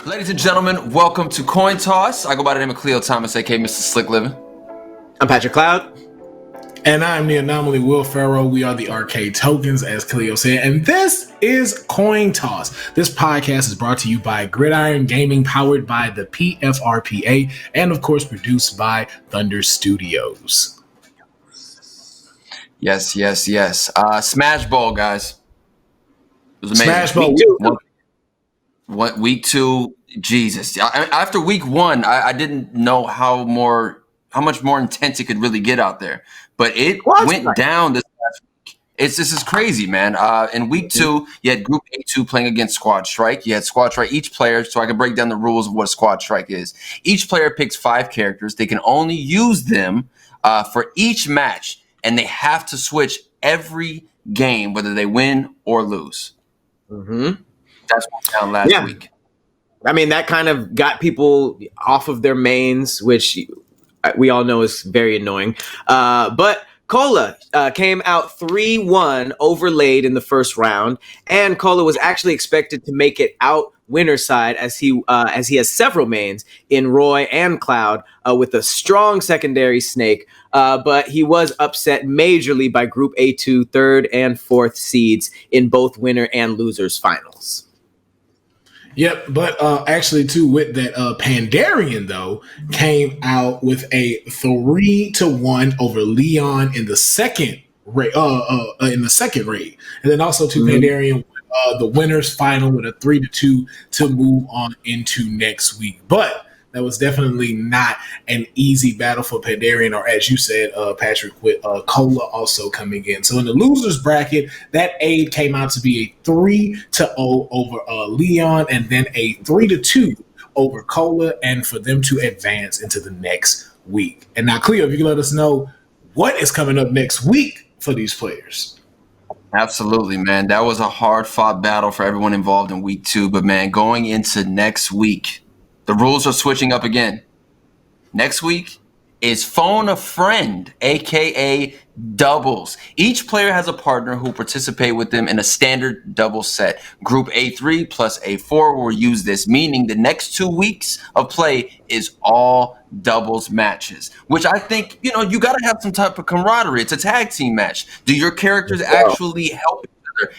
Ladies and gentlemen, welcome to Coin Toss. I go by the name of Khleo Thomas, aka Mr. Slick Living. I'm Patrick Cloud. And I'm the anomaly Will Pharaoh. We are the arcade tokens, as Khleo said. And this is Coin Toss. This podcast is brought to you by Gridiron Gaming, powered by the PFRPA, and of course produced by Thunder Studios. Yes. Smash Bowl, guys. It was amazing. Smash Bowl. Week two, Jesus. After week one, I didn't know how much more intense it could really get out there. But it went down this last week. This is crazy, man. In week two, you had Group A2 playing against Squad Strike. You had Squad Strike, each player, so I can break down the rules of what Squad Strike is. Each player picks 5 characters. They can only use them for each match, and they have to switch every game, whether they win or lose. Mm-hmm. That's what went down last week. I mean, that kind of got people off of their mains, which we all know is very annoying. But Cola came out 3-1 overlaid in the first round, and Cola was actually expected to make it out winner side as he has several mains in Roy and Cloud with a strong secondary Snake. But he was upset majorly by Group A2 third and fourth seeds in both winner and losers finals. Yep, but actually, too, with that, Pandarian though came out with a 3-1 over Leon in the second raid. And then also to Pandarian, the winners final with a 3-2 to move on into next week. But that was definitely not an easy battle for Pandarian, or as you said, Patrick, with Cola also coming in. So in the losers bracket, that aid came out to be a 3-0 over Leon, and then a 3-2 over Cola, and for them to advance into the next week. And now, Khleo, if you can let us know what is coming up next week for these players. Absolutely, man. That was a hard-fought battle for everyone involved in week 2. But, man, going into next week, the rules are switching up again. Next week is Phone a Friend, a.k.a. doubles. Each player has a partner who will participate with them in a standard double set. Group A3 plus A4 will use this, meaning the next 2 weeks of play is all doubles matches, which I think, you got to have some type of camaraderie. It's a tag team match. Do your characters actually help each other?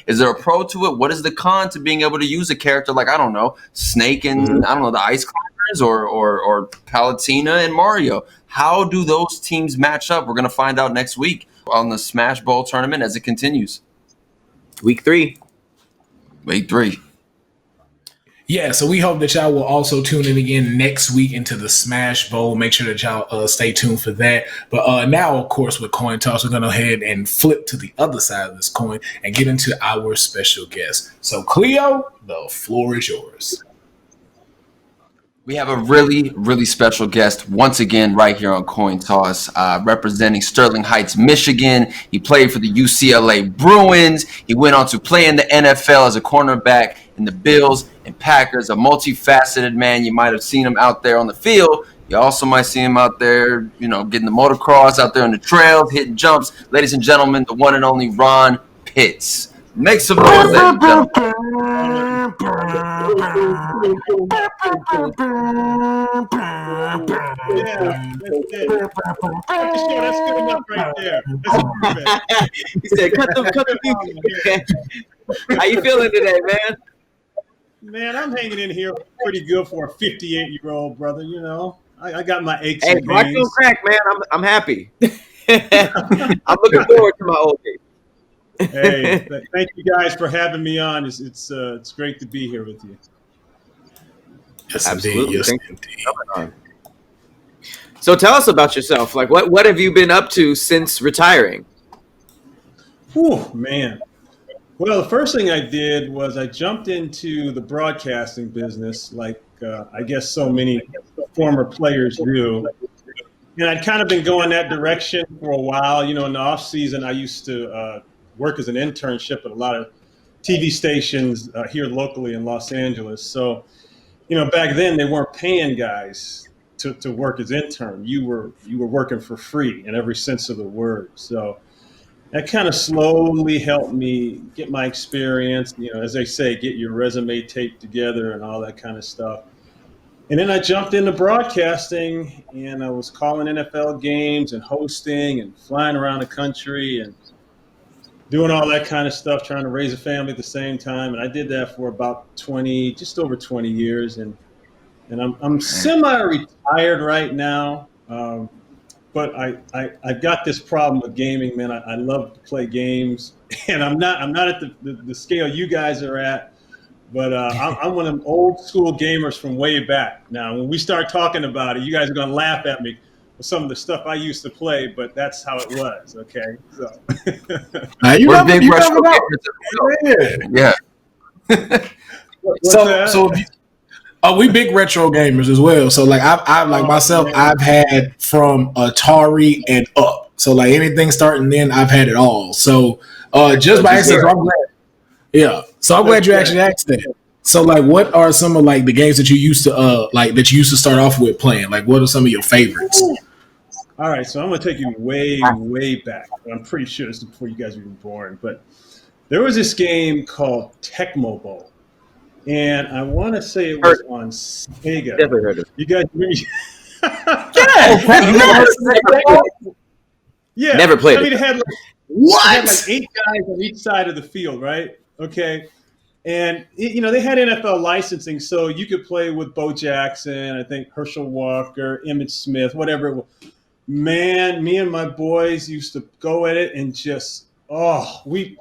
Is there a pro to it? What is the con to being able to use a character like, I don't know, Snake and, the Ice Climbers or Palutena and Mario? How do those teams match up? We're going to find out next week on the Smash Bowl tournament as it continues. Week 3. Yeah, so we hope that y'all will also tune in again next week into the Smash Bowl. Make sure that y'all stay tuned for that. But now, of course, with Coin Toss, we're going to go ahead and flip to the other side of this coin and get into our special guest. So, Khleo, the floor is yours. We have a really, really special guest once again right here on Coin Toss, representing Sterling Heights, Michigan. He played for the UCLA Bruins. He went on to play in the NFL as a cornerback in the Bills and Packers, a multifaceted man. You might have seen him out there on the field. You also might see him out there, getting the motocross, out there on the trails, hitting jumps. Ladies and gentlemen, the one and only Ron Pitts. Make some noise, ladies and gentlemen. That's good enough right there. He said, cut the music. How you feeling today, man? Man, I'm hanging in here pretty good for a 58-year-old brother. I got my aches and pains. Hey, don't crack, man. I'm happy. I'm looking forward to my old age. Hey, thank you guys for having me on. It's great to be here with you. Yes, absolutely. Yes, indeed. So tell us about yourself. Like, what have you been up to since retiring? Oh, man. Well, the first thing I did was I jumped into the broadcasting business, like I guess so many former players do. And I'd kind of been going that direction for a while. In the off season, I used to work as an internship at a lot of TV stations here locally in Los Angeles. So, back then they weren't paying guys to work as intern. You were working for free in every sense of the word. So that kind of slowly helped me get my experience, as they say, get your resume taped together and all that kind of stuff. And then I jumped into broadcasting, and I was calling NFL games and hosting and flying around the country and doing all that kind of stuff, trying to raise a family at the same time. And I did that for about just over 20 years. And I'm semi-retired right now. But I got this problem with gaming, man. I love to play games, and I'm not at the scale you guys are at. But I'm one of them old school gamers from way back. Now, when we start talking about it, you guys are going to laugh at me with some of the stuff I used to play, but that's how it was. Okay, so We're big retro gamers. Yeah. We big retro gamers as well. So like I've like myself, I've had from Atari and up. So like anything starting then, I've had it all. So just by accident, I'm glad. Yeah. So I'm glad you actually asked that. So like, what are some of like the games that you used to start off with playing? Like, what are some of your favorites? All right, so I'm going to take you way, way back. I'm pretty sure this is before you guys were even born. But there was this game called Tecmo Bowl. And I want to say it was on Sega. Never heard of it. You guys Yeah. Never played it. It had like 8 guys on each side of the field, right? Okay. And, they had NFL licensing, so you could play with Bo Jackson, I think Herschel Walker, Emmitt Smith, whatever it was. Man, me and my boys used to go at it and just, we'd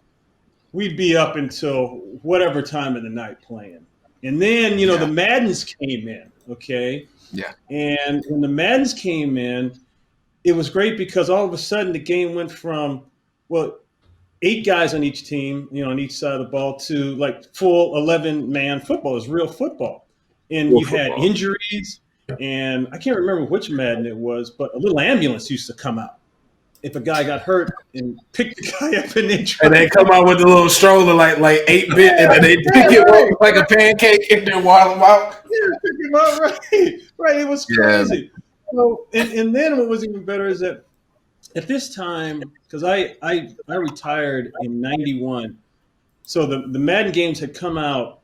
be up until whatever time of the night playing. And then, the Maddens came in, okay? Yeah. And when the Maddens came in, it was great because all of a sudden the game went from, 8 guys on each team, on each side of the ball to like full 11-man football. It was real football. And you had injuries, and I can't remember which Madden it was, but a little ambulance used to come out if a guy got hurt and pick the guy up and they come out with a little stroller like 8-bit, and then they pick it up like a pancake and then waddle them out. Yeah, pick him out, right. It was crazy. Yeah. So, and then what was even better is that at this time, because I retired in '91, so the Madden games had come out,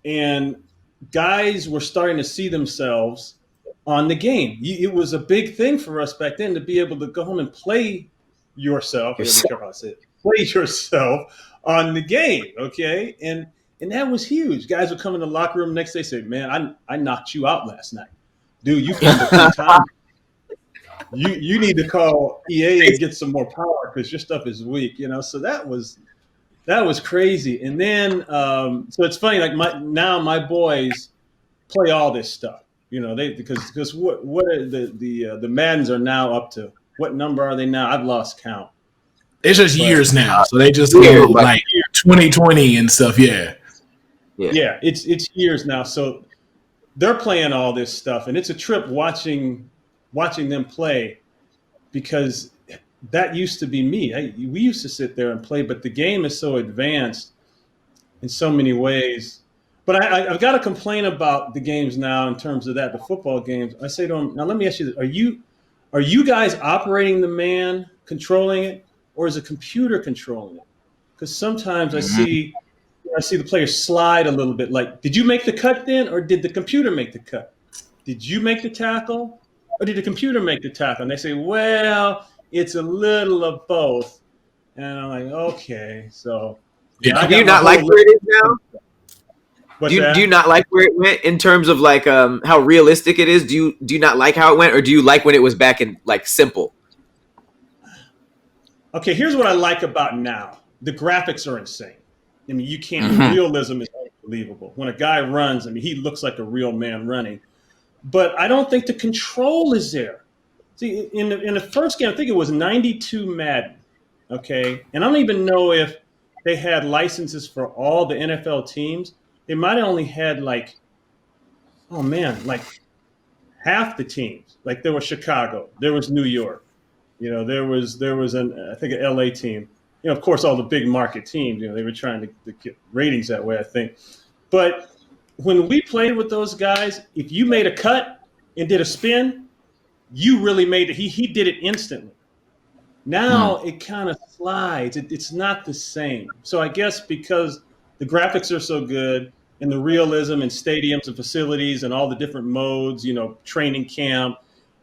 and guys were starting to see themselves on the game. It was a big thing for us back then to be able to go home and play yourself. Play yourself on the game, okay? And that was huge. Guys would come in the locker room the next day and say, "Man, I knocked you out last night, dude. You fumbled 3 times. You need to call EA and get some more power because your stuff is weak." So that was crazy. And then so it's funny, like my boys play all this stuff. Because what are the Maddens are now up to? What number are they now? I've lost count. It's just years now, so they just go like 2020 and stuff. Yeah, it's years now. So they're playing all this stuff, and it's a trip watching them play, because that used to be me. We used to sit there and play, but the game is so advanced in so many ways. But I've got to complain about the games now in terms of that, the football games. I say to them, now let me ask you this. Are you guys operating the man, controlling it, or is a computer controlling it? Because sometimes I see the players slide a little bit. Like, did you make the cut then, or did the computer make the cut? Did you make the tackle, or did the computer make the tackle? And they say, well, it's a little of both. And I'm like, okay, so. Yeah. Do you not like where it is now? Do you not like where it went in terms of like how realistic it is? Do you not like how it went, or do you like when it was back in like simple? Okay, here's what I like about now. The graphics are insane. I mean, you can't. The realism is unbelievable. When a guy runs, I mean, he looks like a real man running. But I don't think the control is there. See, in the first game, I think it was 92 Madden. Okay, and I don't even know if they had licenses for all the NFL teams. They might have only had like half the teams. Like there was Chicago, there was New York, there was I think an LA team. Of course, all the big market teams. They were trying to get ratings that way, I think. But when we played with those guys, if you made a cut and did a spin, you really made it. He did it instantly. Now it kind of slides. It's not the same. So I guess because the graphics are so good, and the realism in stadiums and facilities and all the different modes, training camp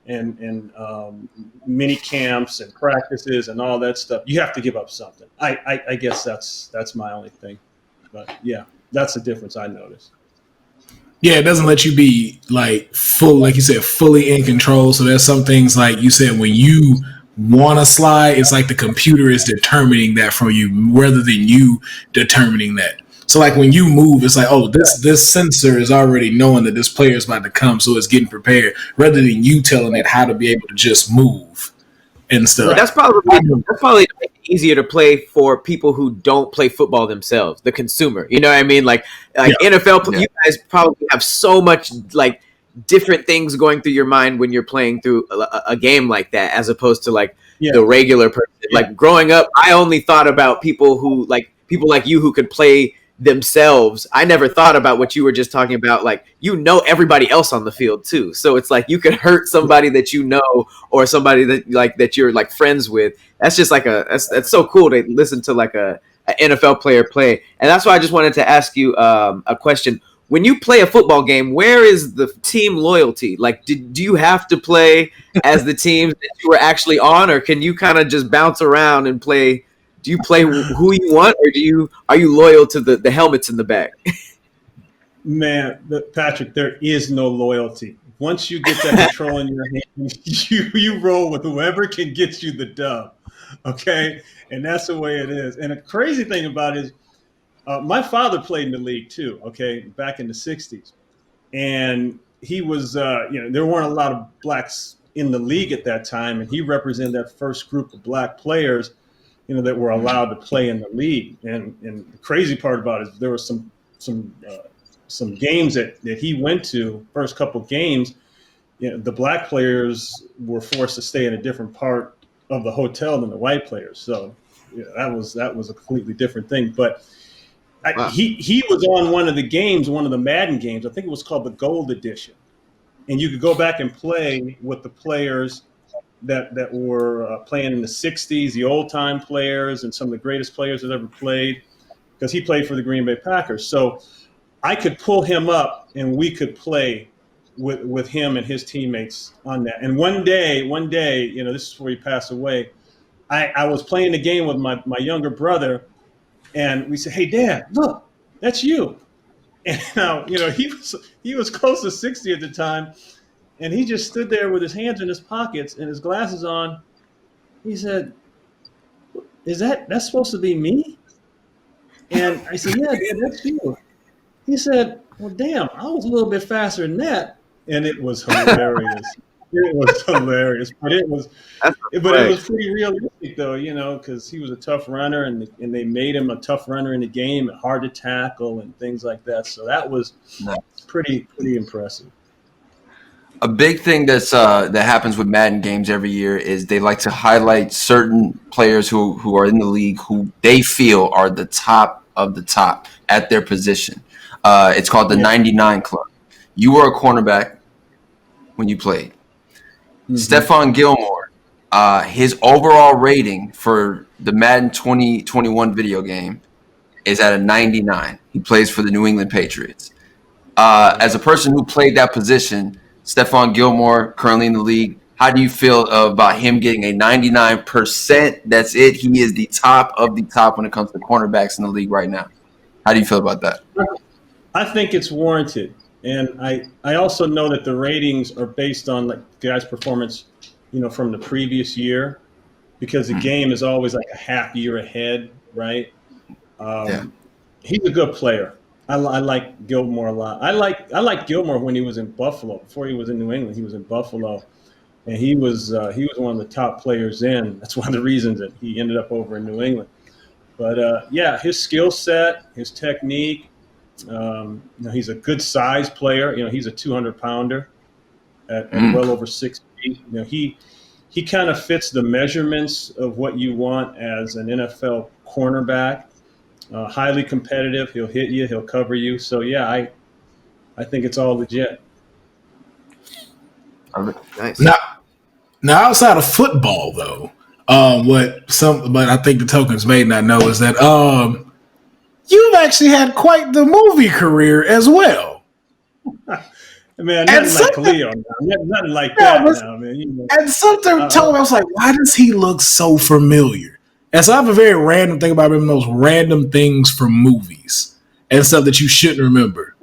and mini camps and practices and all that stuff, you have to give up something. I guess that's my only thing. But yeah, that's the difference I noticed. Yeah, it doesn't let you be like like you said, fully in control. So there's some things like you said, when you want to slide, it's like the computer is determining that for you rather than you determining that. So like when you move, it's like, oh, this sensor is already knowing that this player is about to come, so it's getting prepared rather than you telling it how to be able to just move and stuff. That's probably easier to play for people who don't play football themselves, the consumer. You know what I mean? Like NFL, you guys probably have so much like different things going through your mind when you're playing through a game like that, as opposed to like the regular person. Like growing up, I only thought about people like you who could play themselves. I never thought about what you were just talking about. Like, everybody else on the field too. So it's like you could hurt somebody that or somebody that you're like friends with. That's just like that's so cool to listen to like a NFL player play. And that's why I just wanted to ask you a question. When you play a football game, where is the team loyalty? Like, do you have to play as the team that you were actually on, or can you kind of just bounce around and play? Do you play who you want, or are you loyal to the helmets in the back? Man, Patrick, there is no loyalty. Once you get that control in your hand, you roll with whoever can get you the dub. Okay, and that's the way it is. And the crazy thing about it is, my father played in the league too. Okay, back in the '60s, and he was, there weren't a lot of blacks in the league at that time, and he represented that first group of black players, that were allowed to play in the league. And the crazy part about it is there was some games that he went to, first couple games, the black players were forced to stay in a different part of the hotel than the white players. So that was a completely different thing. But wow. He was on one of the Madden games. I think it was called the Gold Edition. And you could go back and play with the players that were playing in the 60s, the old-time players and some of the greatest players that ever played, because he played for the Green Bay Packers. So I could pull him up, and we could play with him and his teammates on that. And one day, this is before he passed away, I was playing the game with my younger brother, and we said, "Hey, Dad, look, that's you." And now, he was close to 60 at the time. And he just stood there with his hands in his pockets and his glasses on. He said, that's supposed to be me? And I said, yeah, Dad, that's you. He said, well, damn, I was a little bit faster than that. And it was hilarious. But it was pretty realistic though, because he was a tough runner and they made him a tough runner in the game, hard to tackle and things like that. So that was pretty impressive. A big thing that happens with Madden games every year is they like to highlight certain players who are in the league who they feel are the top of the top at their position. It's called the 99 Club. You were a cornerback when you played. Mm-hmm. Stephon Gilmore, his overall rating for the Madden 2021 video game is at a 99. He plays for the New England Patriots. As a person who played that position, Stephon Gilmore, currently in the league, how do you feel about him getting a 99%? That's it. He is the top of the top when it comes to cornerbacks in the league right now. How do you feel about that? I think it's warranted. And I also know that the ratings are based on like the guy's performance, from the previous year, because the game is always like a half year ahead, right? He's a good player. I like Gilmore a lot. I like Gilmore when he was in Buffalo. Before he was in New England, he was in Buffalo, and he was one of the top players in. That's one of the reasons that he ended up over in New England. But his skill set, his technique. He's a good size player. He's a 200-pounder at well over 6 feet. He kind of fits the measurements of what you want as an NFL cornerback. Highly competitive. He'll hit you. He'll cover you. So I think it's all legit. Nice. Now outside of football, though, but I think the tokens may not know is that you've actually had quite the movie career as well. Man, nothing like Khleo now. Nothing like that now, man. You know, and something told me, I was like, why does he look so familiar? And so I have a very random thing about him, those random things from movies and stuff that you shouldn't remember.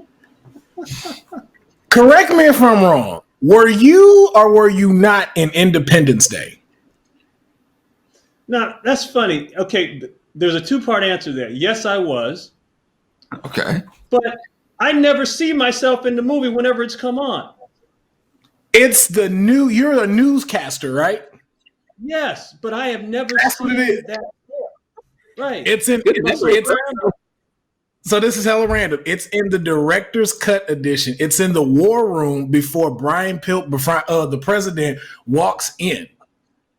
Correct me if I'm wrong. Were you or were you not in Independence Day? No, that's funny. Okay, there's a two-part answer there. Yes, I was. Okay. But I never see myself in the movie whenever it's come on. It's the new. You're a newscaster, right? Yes, but I have never seen that. Right. It's in. So this is hella random. It's in the director's cut edition. It's in the war room before Brian Pilk, the president, walks in,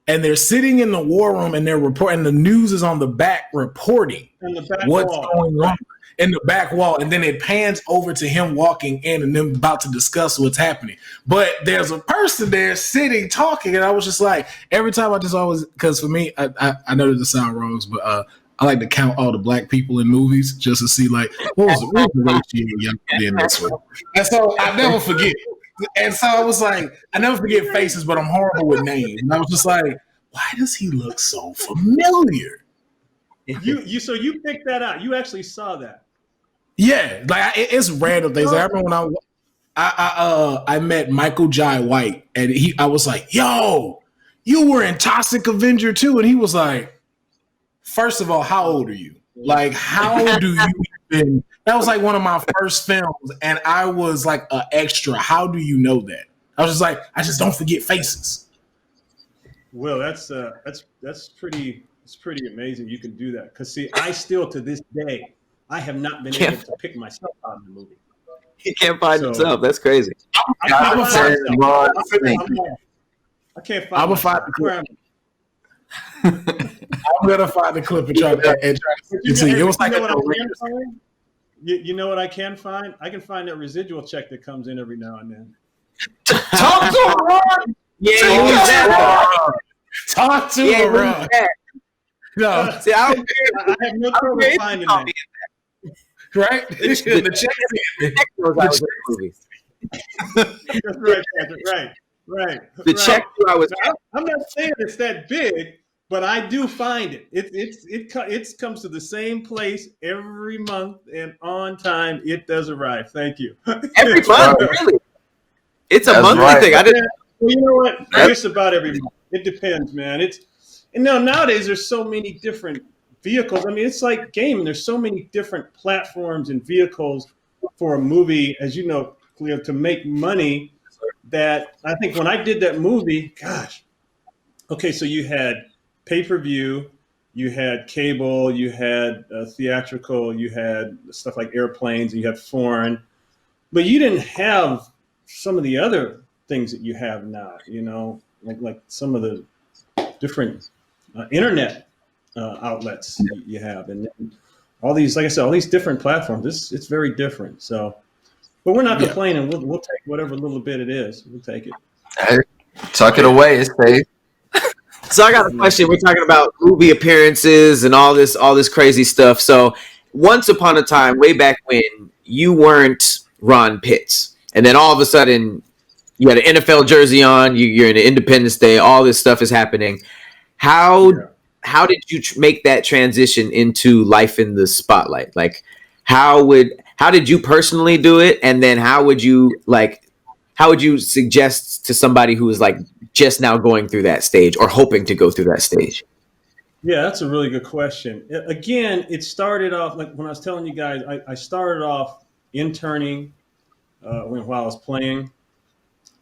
and they're sitting in the war room and they're reporting. The news is on the back reporting what's going on in the back wall, and then it pans over to him walking in and them about to discuss what's happening. But there's a person there sitting talking, and I was just like, every time I just always, because for me, I know that this sound wrong, but I like to count all the black people in movies just to see like what was the ratio y'all in this one. And so I never forget. And so I was like, I never forget faces, but I'm horrible with names. And I was just like, why does he look so familiar? So you picked that out. You actually saw that. Yeah, like it's random things. I remember when I met Michael Jai White, and I was like, "Yo, you were in Toxic Avenger too," and he was like, "First of all, how old are you? Like, how do you even?" That was like one of my first films, and I was like an extra. How do you know that? I was just like, I just don't forget faces. Well, that's pretty. It's pretty amazing you can do that. Because see, I still to this day. I have not been able to pick myself out of the movie. He can't find himself. That's crazy. I can't find I'm gonna find the clip and try to see. It was like you know what I can find? I can find that residual check that comes in every now and then. Talk to him, Ron. Yeah, talk to him, Ron. No, see, I have no trouble finding that. Right? The check That's right, Patrick. Right. The check I was. I'm not saying it's that big, but I do find it. It comes to the same place every month and on time. It does arrive. Thank you. Every month, really? It's a monthly thing. I didn't. Well, you know what? It's about every month. It depends, man. Nowadays there's so many different vehicles. I mean, it's like gaming. There's so many different platforms and vehicles for a movie, as you know, Khleo, to make money that I think when I did that movie, gosh, okay, so you had pay-per-view, you had cable, you had theatrical, you had stuff like airplanes, and you had foreign, but you didn't have some of the other things that you have now, you know, like some of the different internet outlets you have, and all these, like I said, all these different platforms. It's very different. So, but we're not complaining. We'll take whatever little bit it is. We'll take it. Hey, tuck it away. It's safe. So I got a question. We're talking about movie appearances and all this crazy stuff. So once upon a time, way back when, you weren't Ron Pitts, and then all of a sudden you had an NFL jersey on. You're in Independence Day. All this stuff is happening. How did you make that transition into life in the spotlight? Like, how did you personally do it? And then how would you suggest to somebody who is like just now going through that stage or hoping to go through that stage? Yeah, that's a really good question. Again, it started off like when I was telling you guys, I started off interning while I was playing,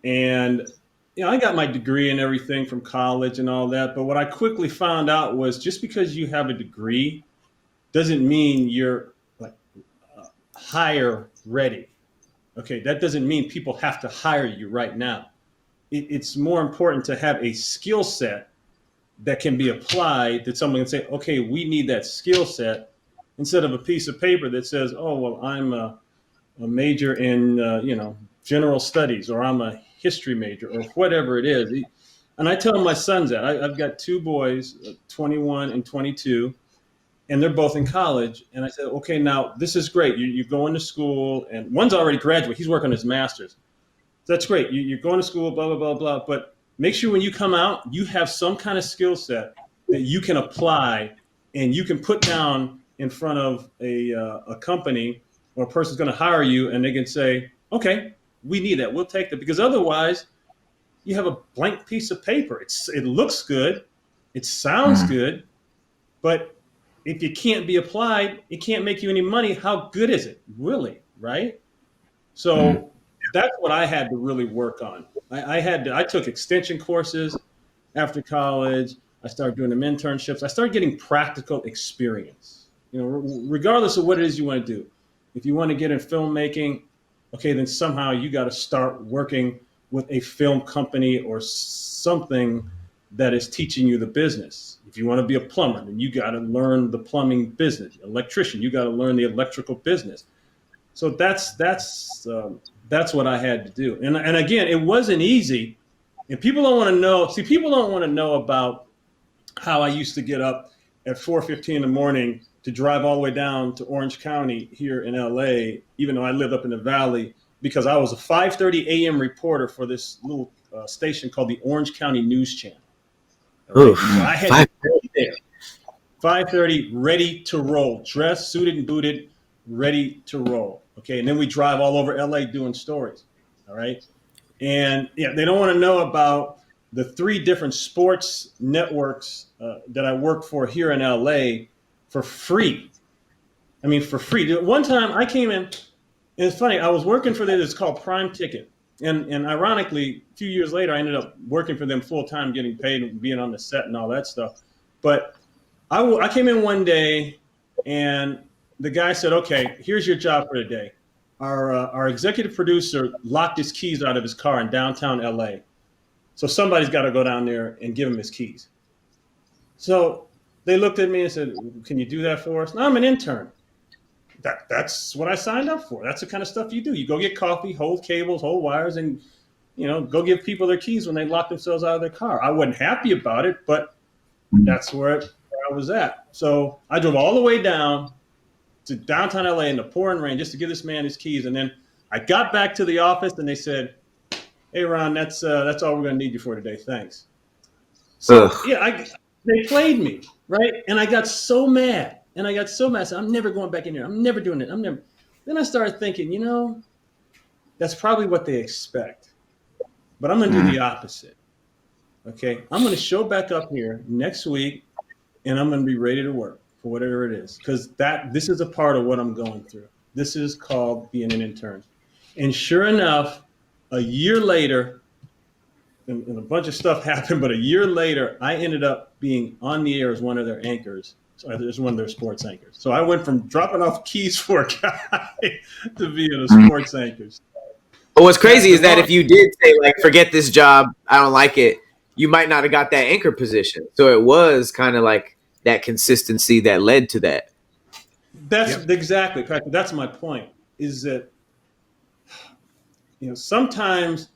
and I got my degree and everything from college and all that. But what I quickly found out was just because you have a degree doesn't mean you're like hire ready. Okay, that doesn't mean people have to hire you right now. It's more important to have a skill set that can be applied, that someone can say, okay, we need that skill set, instead of a piece of paper that says, oh, well, I'm a major in, general studies, or I'm a history major, or whatever it is. And I tell my sons that. I've got two boys, 21 and 22, and they're both in college. And I said, okay, now this is great. You're going to school, and one's already graduated. He's working on his master's. That's great. You're going to school, blah, blah, blah, blah. But make sure when you come out, you have some kind of skill set that you can apply and you can put down in front of a company, or a person's going to hire you, and they can say, okay, we need that. We'll take that. Because otherwise, you have a blank piece of paper. It looks good. It sounds good. But if it can't be applied, it can't make you any money. How good is it? Really, right? So that's what I had to really work on. I took extension courses after college. I started doing them internships. I started getting practical experience, regardless of what it is you want to do. If you want to get in filmmaking, okay, then somehow you got to start working with a film company or something that is teaching you the business. If you want to be a plumber, then you got to learn the plumbing business. Electrician, you got to learn the electrical business. So that's what I had to do. And again, it wasn't easy. And people don't want to know. See, people don't want to know about how I used to get up at 4:15 in the morning to drive all the way down to Orange County here in LA, even though I lived up in the Valley, because I was a 5:30 a.m. reporter for this little station called the Orange County News Channel. Right? So I had to be there, 5:30, ready to roll, dressed, suited and booted, ready to roll. Okay, and then we drive all over LA doing stories. All right, and they don't want to know about the 3 different sports networks that I work for here in LA for free. I mean, for free. One time I came in, and it's funny, I was working for this, it's called Prime Ticket. And ironically, a few years later, I ended up working for them full time, getting paid and being on the set and all that stuff. But I came in one day, and the guy said, okay, here's your job for the day. Our executive producer locked his keys out of his car in downtown LA. So somebody's got to go down there and give him his keys. So they looked at me and said, can you do that for us? No, I'm an intern. That's what I signed up for. That's the kind of stuff you do. You go get coffee, hold cables, hold wires, and go give people their keys when they lock themselves out of their car. I wasn't happy about it, but that's where I was at. So I drove all the way down to downtown LA in the pouring rain just to give this man his keys. And then I got back to the office and they said, hey, Ron, that's all we're going to need you for today. Thanks. So, they played me, right? And I got so mad. I said, I'm never going back in there. I'm never doing it. Then I started thinking, that's probably what they expect. But I'm going to do the opposite. Okay? I'm going to show back up here next week, and I'm going to be ready to work for whatever it is. Because this is a part of what I'm going through. This is called being an intern. And sure enough, a year later, and a bunch of stuff happened, but a year later, I ended up being on the air as one of their anchors. So as one of their sports anchors. So I went from dropping off keys for a guy to being a sports anchor. But what's crazy is that if you did say, forget this job, I don't like it, you might not have got that anchor position. So it was kind of like that consistency that led to that. That's exactly, Patrick. That's my point, is that sometimes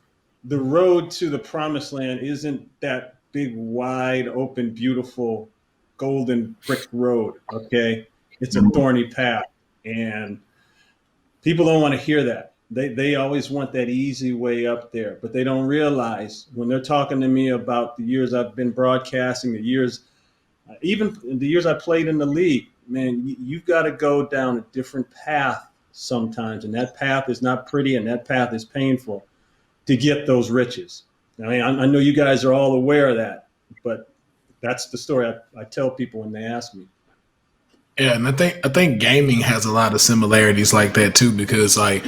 the road to the promised land isn't that big, wide, open, beautiful, golden brick road. Okay. It's a thorny path, and people don't want to hear that. They always want that easy way up there, but they don't realize when they're talking to me about the years I've been broadcasting, even the years I played in the league, man, you've got to go down a different path sometimes. And that path is not pretty, and that path is painful to get those riches. I mean, I know you guys are all aware of that, but that's the story I tell people when they ask me. Yeah, and I think gaming has a lot of similarities like that too, because I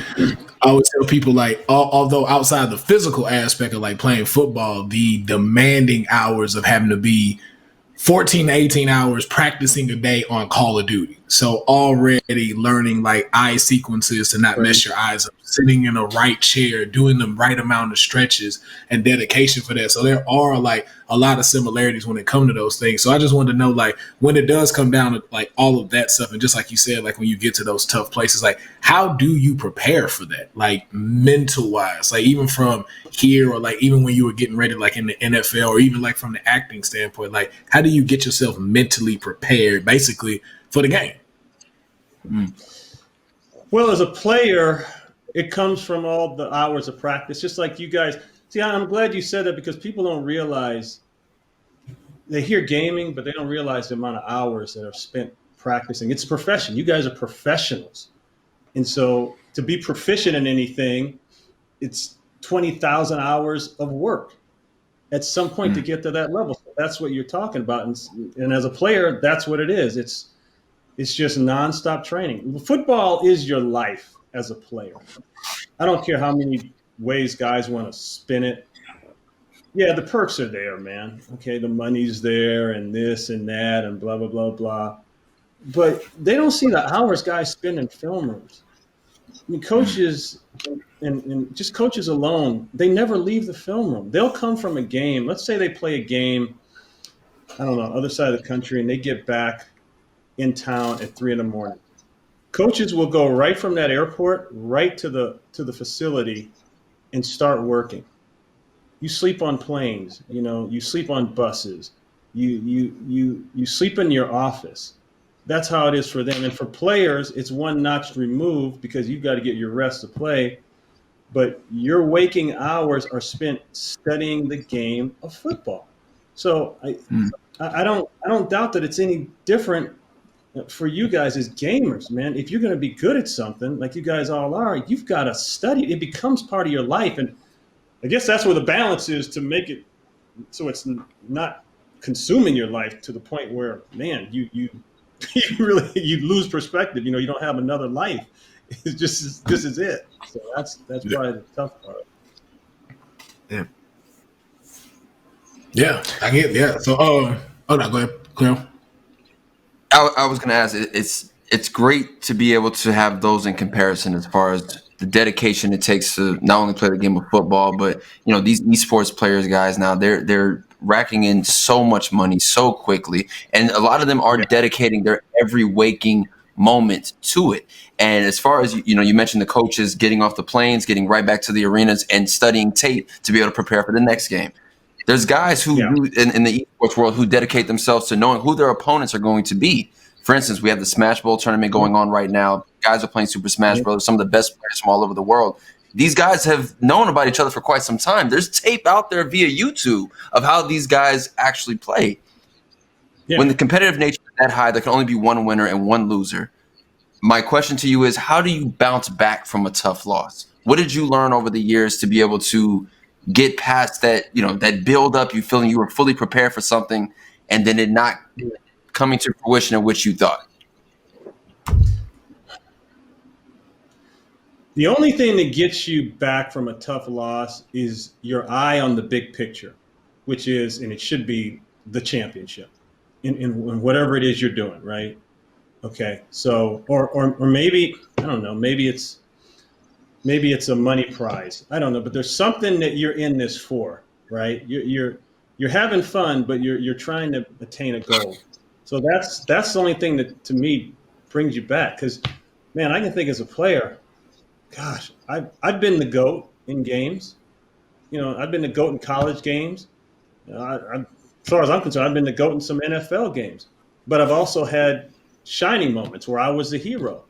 always tell people although outside the physical aspect of playing football, the demanding hours of having to be 14 to 18 hours practicing a day on Call of Duty. So already learning eye sequences to not mess your eyes up, sitting in the right chair, doing the right amount of stretches and dedication for that. So there are a lot of similarities when it comes to those things. So I just wanted to know when it does come down to all of that stuff, and just like you said, when you get to those tough places, how do you prepare for that? Mental wise, even from here, or even when you were getting ready in the NFL, or even from the acting standpoint, how do you get yourself mentally prepared basically for the game? Well, as a player, it comes from all the hours of practice, just like you guys. See, I'm glad you said that because people don't realize, they hear gaming, but they don't realize the amount of hours that are spent practicing. It's a profession. You guys are professionals. And so to be proficient in anything, it's 20,000 hours of work at some point to get to that level. So that's what you're talking about. And as a player, that's what it is. It's just nonstop training. Football is your life as a player. I don't care how many ways guys want to spin it. Yeah, the perks are there, man. Okay, the money's there and this and that and blah, blah, blah, blah. But they don't see the hours guys spend in film rooms. I mean, coaches and just coaches alone, they never leave the film room. They'll come from a game. Let's say they play a game, I don't know, other side of the country, and they get back in town at 3 a.m. Coaches will go right from that airport right to the facility and start working. You sleep on planes, you sleep on buses, you sleep in your office. That's how it is for them. And for players, it's one notch removed because you've got to get your rest to play. But your waking hours are spent studying the game of football. So I don't doubt that it's any different for you guys as gamers, man. If you're going to be good at something like you guys all are, you've got to study. It becomes part of your life. And I guess that's where the balance is, to make it so it's not consuming your life to the point where, man, you you lose perspective. You don't have another life. It's just, this is it. So that's probably the tough part. Yeah, I get. Yeah. So, no, go ahead, Khleo. I was going to ask. It's great to be able to have those in comparison as far as the dedication it takes to not only play the game of football, but these esports players, guys. Now they're racking in so much money so quickly, and a lot of them are dedicating their every waking moment to it. And as far as you mentioned the coaches getting off the planes, getting right back to the arenas, and studying tape to be able to prepare for the next game. There's guys who in the esports world who dedicate themselves to knowing who their opponents are going to be. For instance, we have the Smash Bowl tournament going on right now. Guys are playing Super Smash Bros. Some of the best players from all over the world. These guys have known about each other for quite some time. There's tape out there via YouTube of how these guys actually play. Yeah. When the competitive nature is that high, there can only be one winner and one loser. My question to you is, how do you bounce back from a tough loss? What did you learn over the years to be able to get past that, that build up, you feeling you were fully prepared for something and then it not coming to fruition in which you thought? The only thing that gets you back from a tough loss is your eye on the big picture, which is, and it should be, the championship in whatever it is you're doing, right? Okay, so or maybe, I don't know, maybe it's a money prize. I don't know, but there's something that you're in this for, right? You're having fun, but you're trying to attain a goal. So that's the only thing that to me brings you back. Because, man, I can think as a player, gosh, I've been the GOAT in games. I've been the GOAT in college games. As far as I'm concerned, I've been the GOAT in some NFL games. But I've also had shining moments where I was the hero.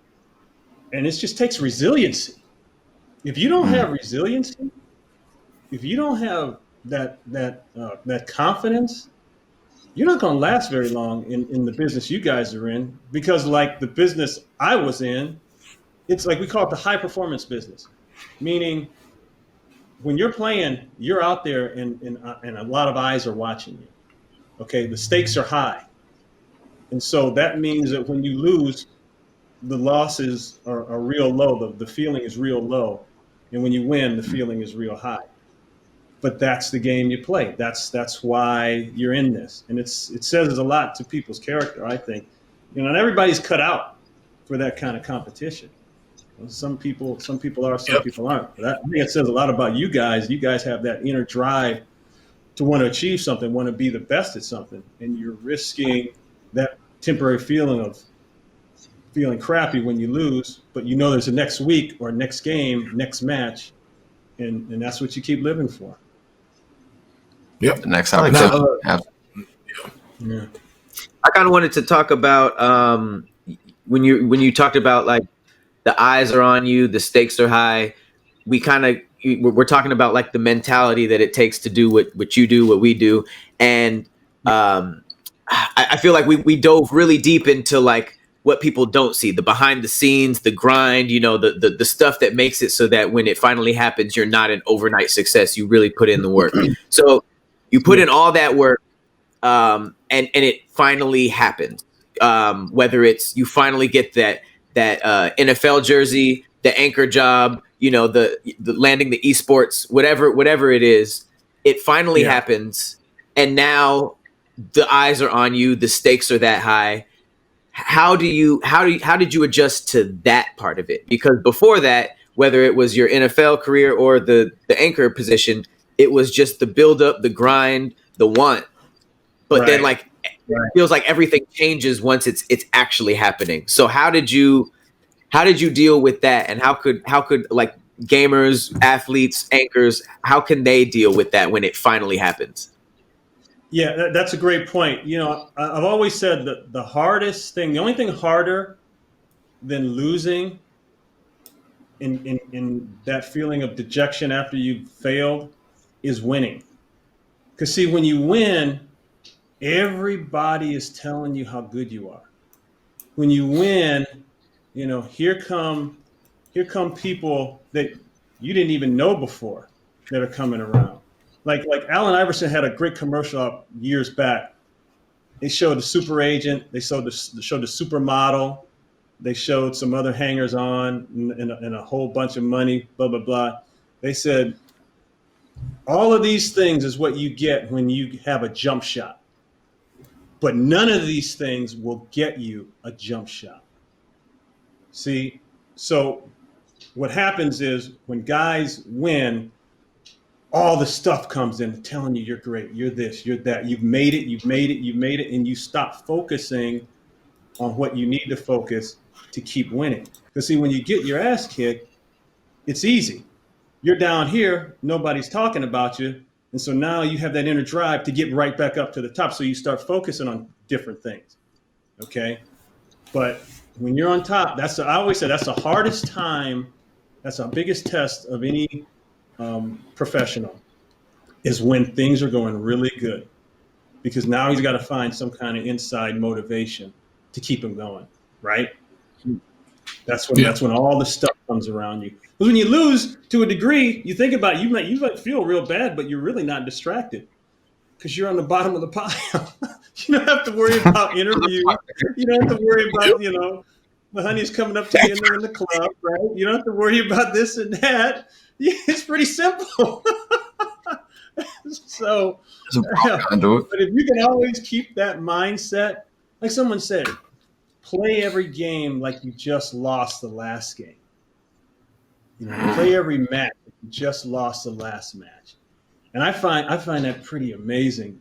And it just takes resiliency. If you don't have resiliency, if you don't have that confidence, you're not going to last very long in the business you guys are in. Because like the business I was in, it's like we call it the high performance business, meaning when you're playing, you're out there and a lot of eyes are watching you. Okay, the stakes are high. And so that means that when you lose, the losses are real low. The feeling is real low. And when you win, the feeling is real high. But that's the game you play. That's why you're in this. And it says a lot to people's character, I think. Not everybody's cut out for that kind of competition. Some people are, some people aren't. But I think it says a lot about you guys. You guys have that inner drive to want to achieve something, want to be the best at something. And you're risking that temporary feeling of feeling crappy when you lose, but there's a next week or next game, next match, and that's what you keep living for. Yep. The next opportunity. I kind of wanted to talk about when you talked about like the eyes are on you, the stakes are high, we're talking about like the mentality that it takes to do what you do, what we do. And I feel like we dove really deep into like what people don't see, the behind the scenes, the grind, the stuff that makes it so that when it finally happens, you're not an overnight success. You really put in the work. So you put in all that work, and it finally happens. Whether it's you finally get that NFL jersey, the anchor job, the landing the esports, whatever it is, it finally happens, and now the eyes are on you, the stakes are that high. How did you adjust to that part of it? Because before that, whether it was your NFL career or the anchor position, it was just the build up, the grind, the want. But then like it feels like everything changes once it's actually happening. So how did you deal with that? And how could like gamers, athletes, anchors, how can they deal with that when it finally happens? Yeah, that's a great point. I've always said that the hardest thing, the only thing harder than losing in that feeling of dejection after you've failed is winning. Because see, when you win, everybody is telling you how good you are. When you win, here come people that you didn't even know before that are coming around. Like Allen Iverson had a great commercial up years back. They showed the super agent, they showed the supermodel, they showed some other hangers on and a whole bunch of money, blah, blah, blah. They said, all of these things is what you get when you have a jump shot. But none of these things will get you a jump shot. See, so what happens is when guys win, all the stuff comes in telling you you're great, you're this, you're that, you've made it, and you stop focusing on what you need to focus to keep winning. Because see, when you get your ass kicked, it's easy. You're down here, nobody's talking about you. And so now you have that inner drive to get right back up to the top. So you start focusing on different things. Okay. But when you're on top, I always say that's the hardest time. That's our biggest test of any professional, is when things are going really good, because now he's got to find some kind of inside motivation to keep him going. Right. That's when all the stuff comes around you. Because when you lose to a degree, you think about it, you might feel real bad, but you're really not distracted because you're on the bottom of the pile. You don't have to worry about interviews. You don't have to worry about, the honey's coming up to you in the club, right? You don't have to worry about this and that. It's pretty simple. So, but if you can always keep that mindset, like someone said, play every game like you just lost the last game. Play every match like you just lost the last match. And I find that pretty amazing,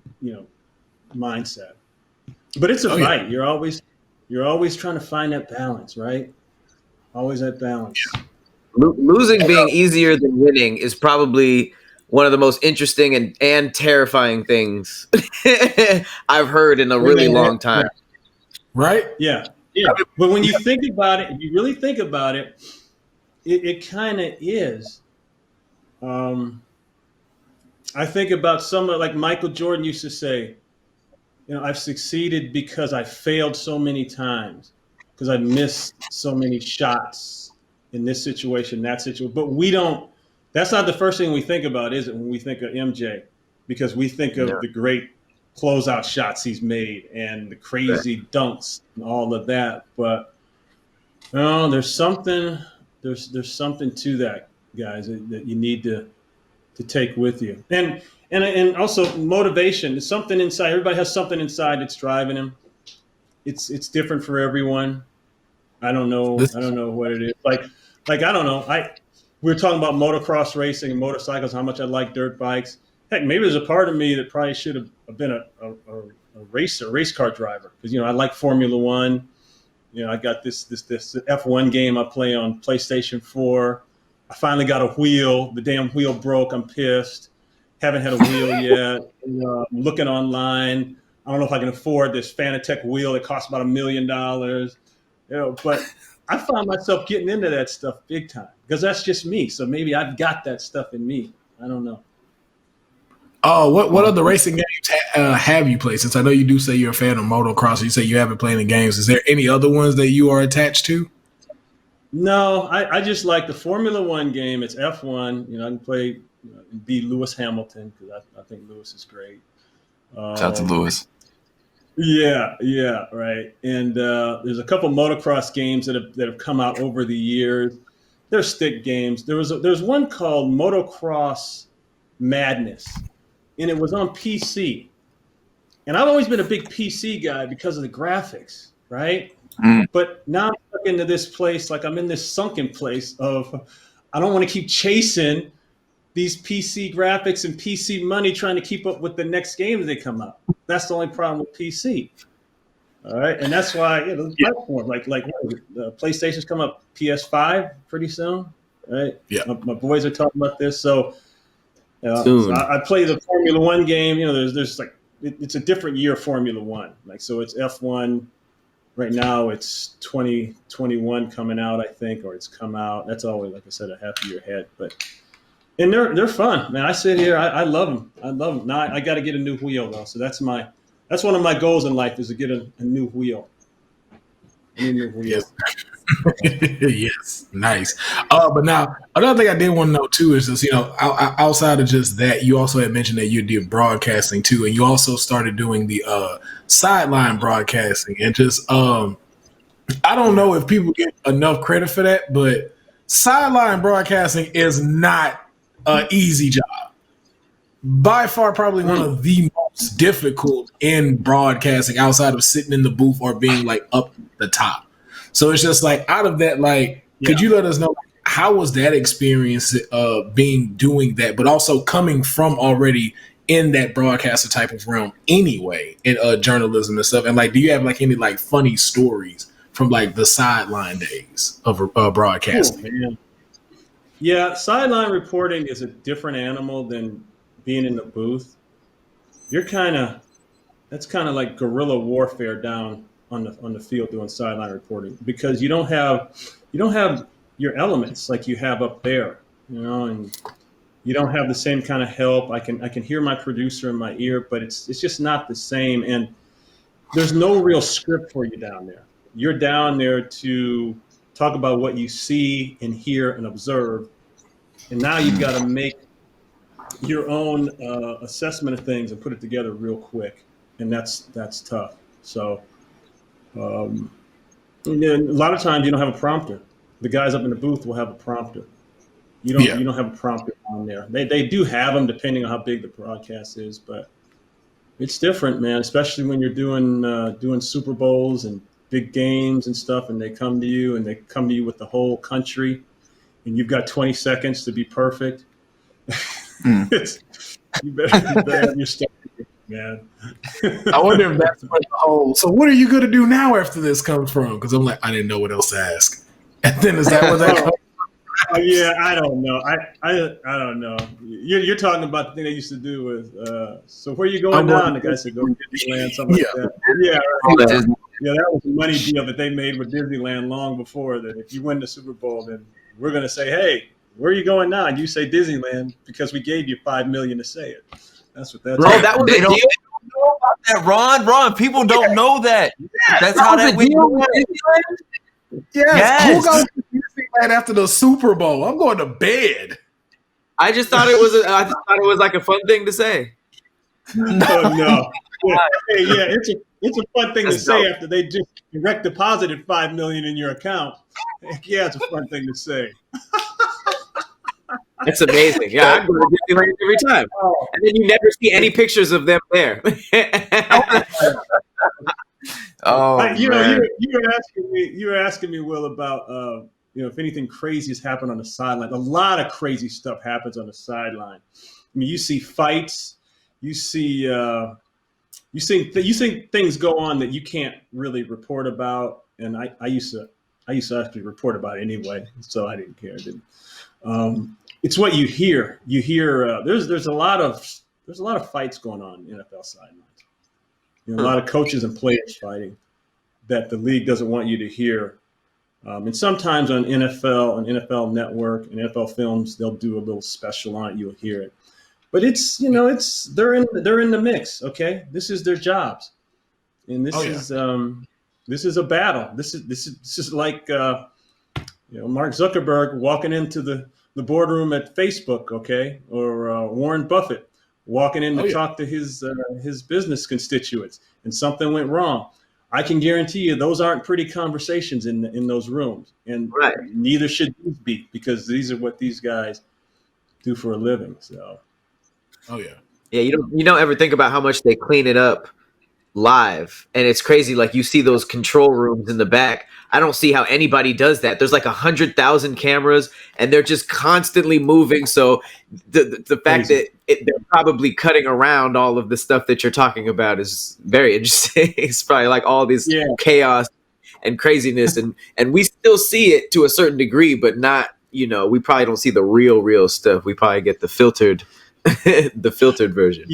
mindset. But it's a fight. Yeah. You're always trying to find that balance, right? Always that balance. Losing being easier than winning is probably one of the most interesting and terrifying things I've heard in a really long time. Right? Yeah. Yeah. But when you think about it, if you really think about it, it kind of is. I think about someone like Michael Jordan used to say, I've succeeded because I failed so many times, because I missed so many shots in this situation, that situation. But that's not the first thing we think about, is it, when we think of MJ? Because we think of the great closeout shots he's made and the crazy dunks and all of that. But there's something to that, guys, that you need to take with you. And also motivation is something inside. Everybody has something inside that's driving them. It's different for everyone. I don't know what it is. Like I don't know. We were talking about motocross racing and motorcycles, how much I like dirt bikes. Heck, maybe there's a part of me that probably should have been a race car driver, because I like Formula One. I got this F1 game I play on PlayStation 4. I finally got a wheel. The damn wheel broke. I'm pissed. Haven't had a wheel yet. I'm looking online. I don't know if I can afford this Fanatec wheel. It costs about $1 million. But I found myself getting into that stuff big time because that's just me. So maybe I've got that stuff in me. I don't know. Oh, what other racing games have you played? Since I know you do say you're a fan of motocross, you say you haven't played any games. Is there any other ones that you are attached to? No, I just like the Formula One game. It's F1. I can play and be Lewis Hamilton because I think Lewis is great. Shout out to Lewis. Yeah, right. And there's a couple motocross games that have come out over the years. They're stick games. There's one called Motocross Madness, and it was on PC. And I've always been a big PC guy because of the graphics, right? But now I'm stuck into this place, like I'm in this sunken place of I don't want to keep chasing these PC graphics and PC money trying to keep up with the next games they come out. That's the only problem with PC. All right. And that's why the platform, like the PlayStation's come up PS5 pretty soon. Right. Yeah. My boys are talking about this. So, so I play the Formula One game. There's like, it's a different year Formula One. Like, so it's F1 right now. It's 2021 coming out, I think, or it's come out. That's always, like I said, a half a year ahead, and they're fun, man. I sit here, I love them. I love them. Now I got to get a new wheel though. So that's one of my goals in life is to get a new wheel. Yes. Yes, nice. But now another thing I did want to know too is just outside of just that, you also had mentioned that you did broadcasting too, and you also started doing the sideline broadcasting, and just I don't know if people get enough credit for that, but sideline broadcasting is not an easy job. By far, probably one of the most difficult in broadcasting outside of sitting in the booth or being like up the top. So it's just like out of that, like, could you let us know how was that experience doing that, but also coming from already in that broadcaster type of realm anyway, in journalism and stuff? And like, do you have like any like funny stories from like the sideline days of broadcasting? Cool, yeah, sideline reporting is a different animal than being in the booth. That's kind of like guerrilla warfare down on the field doing sideline reporting, because you don't have your elements like you have up there, and you don't have the same kind of help. I can hear my producer in my ear, but it's just not the same, and there's no real script for you down there. You're down there to talk about what you see and hear and observe, and now you've got to make your own assessment of things and put it together real quick, and that's tough. So a lot of times you don't have a prompter. The guys up in the booth will have a prompter. You don't have a prompter on there. They do have them depending on how big the broadcast is, but it's different, man. Especially when you're doing Super Bowls and big games and stuff, and they come to you with the whole country, and you've got 20 seconds to be perfect. You better have your stuff, man. I wonder if that's what the whole. So what are you going to do now after this comes from? Because I'm like, I didn't know what else to ask. And then is that what that comes from? Yeah, I don't know. I don't know. You're talking about the thing they used to do with. So where are you going now? And the guy said, "Go to Disneyland," something like that. Yeah, right. Yeah, that was a money deal that they made with Disneyland long before that. If you win the Super Bowl, then we're going to say, "Hey, where are you going now?" And you say Disneyland because we gave you $5 million to say it. That's what that's. Oh, that was they don't know about that, Ron. People don't know that. That's how that went. Yes. Who goes to Disneyland after the Super Bowl? I'm going to bed. I just thought it was like a fun thing to say. No. Hey, it's a fun thing to say after they just direct deposited $5 million in your account. Yeah, it's a fun thing to say. That's amazing. Yeah, I go to Disneyland every time, and then you never see any pictures of them there. You were asking me, Will, about if anything crazy has happened on the sideline. A lot of crazy stuff happens on the sideline. I mean, you see fights, you see things go on that you can't really report about, and I used to actually report about it anyway, so I didn't care. It's what you hear. You hear there's a lot of fights going on in NFL sidelines. A lot of coaches and players fighting that the league doesn't want you to hear And sometimes on NFL Network, and NFL Films, they'll do a little special on it. You'll hear it, but it's they're in the mix. Okay, this is their jobs, and this is a battle. This is like Mark Zuckerberg walking into the boardroom at Facebook, okay, or Warren Buffett walking in to talk to his business constituents, and something went wrong. I can guarantee you those aren't pretty conversations in those rooms, and neither should these be, because these are what these guys do for a living. So, yeah, you don't ever think about how much they clean it up live, and it's crazy. Like, you see those control rooms in the back. I don't see how anybody does that. There's like 100,000 cameras, and they're just constantly moving. So the fact that they're probably cutting around all of the stuff that you're talking about is very interesting. It's probably like all this chaos and craziness, and we still see it to a certain degree, but not, we probably don't see the real stuff. We probably get the filtered version.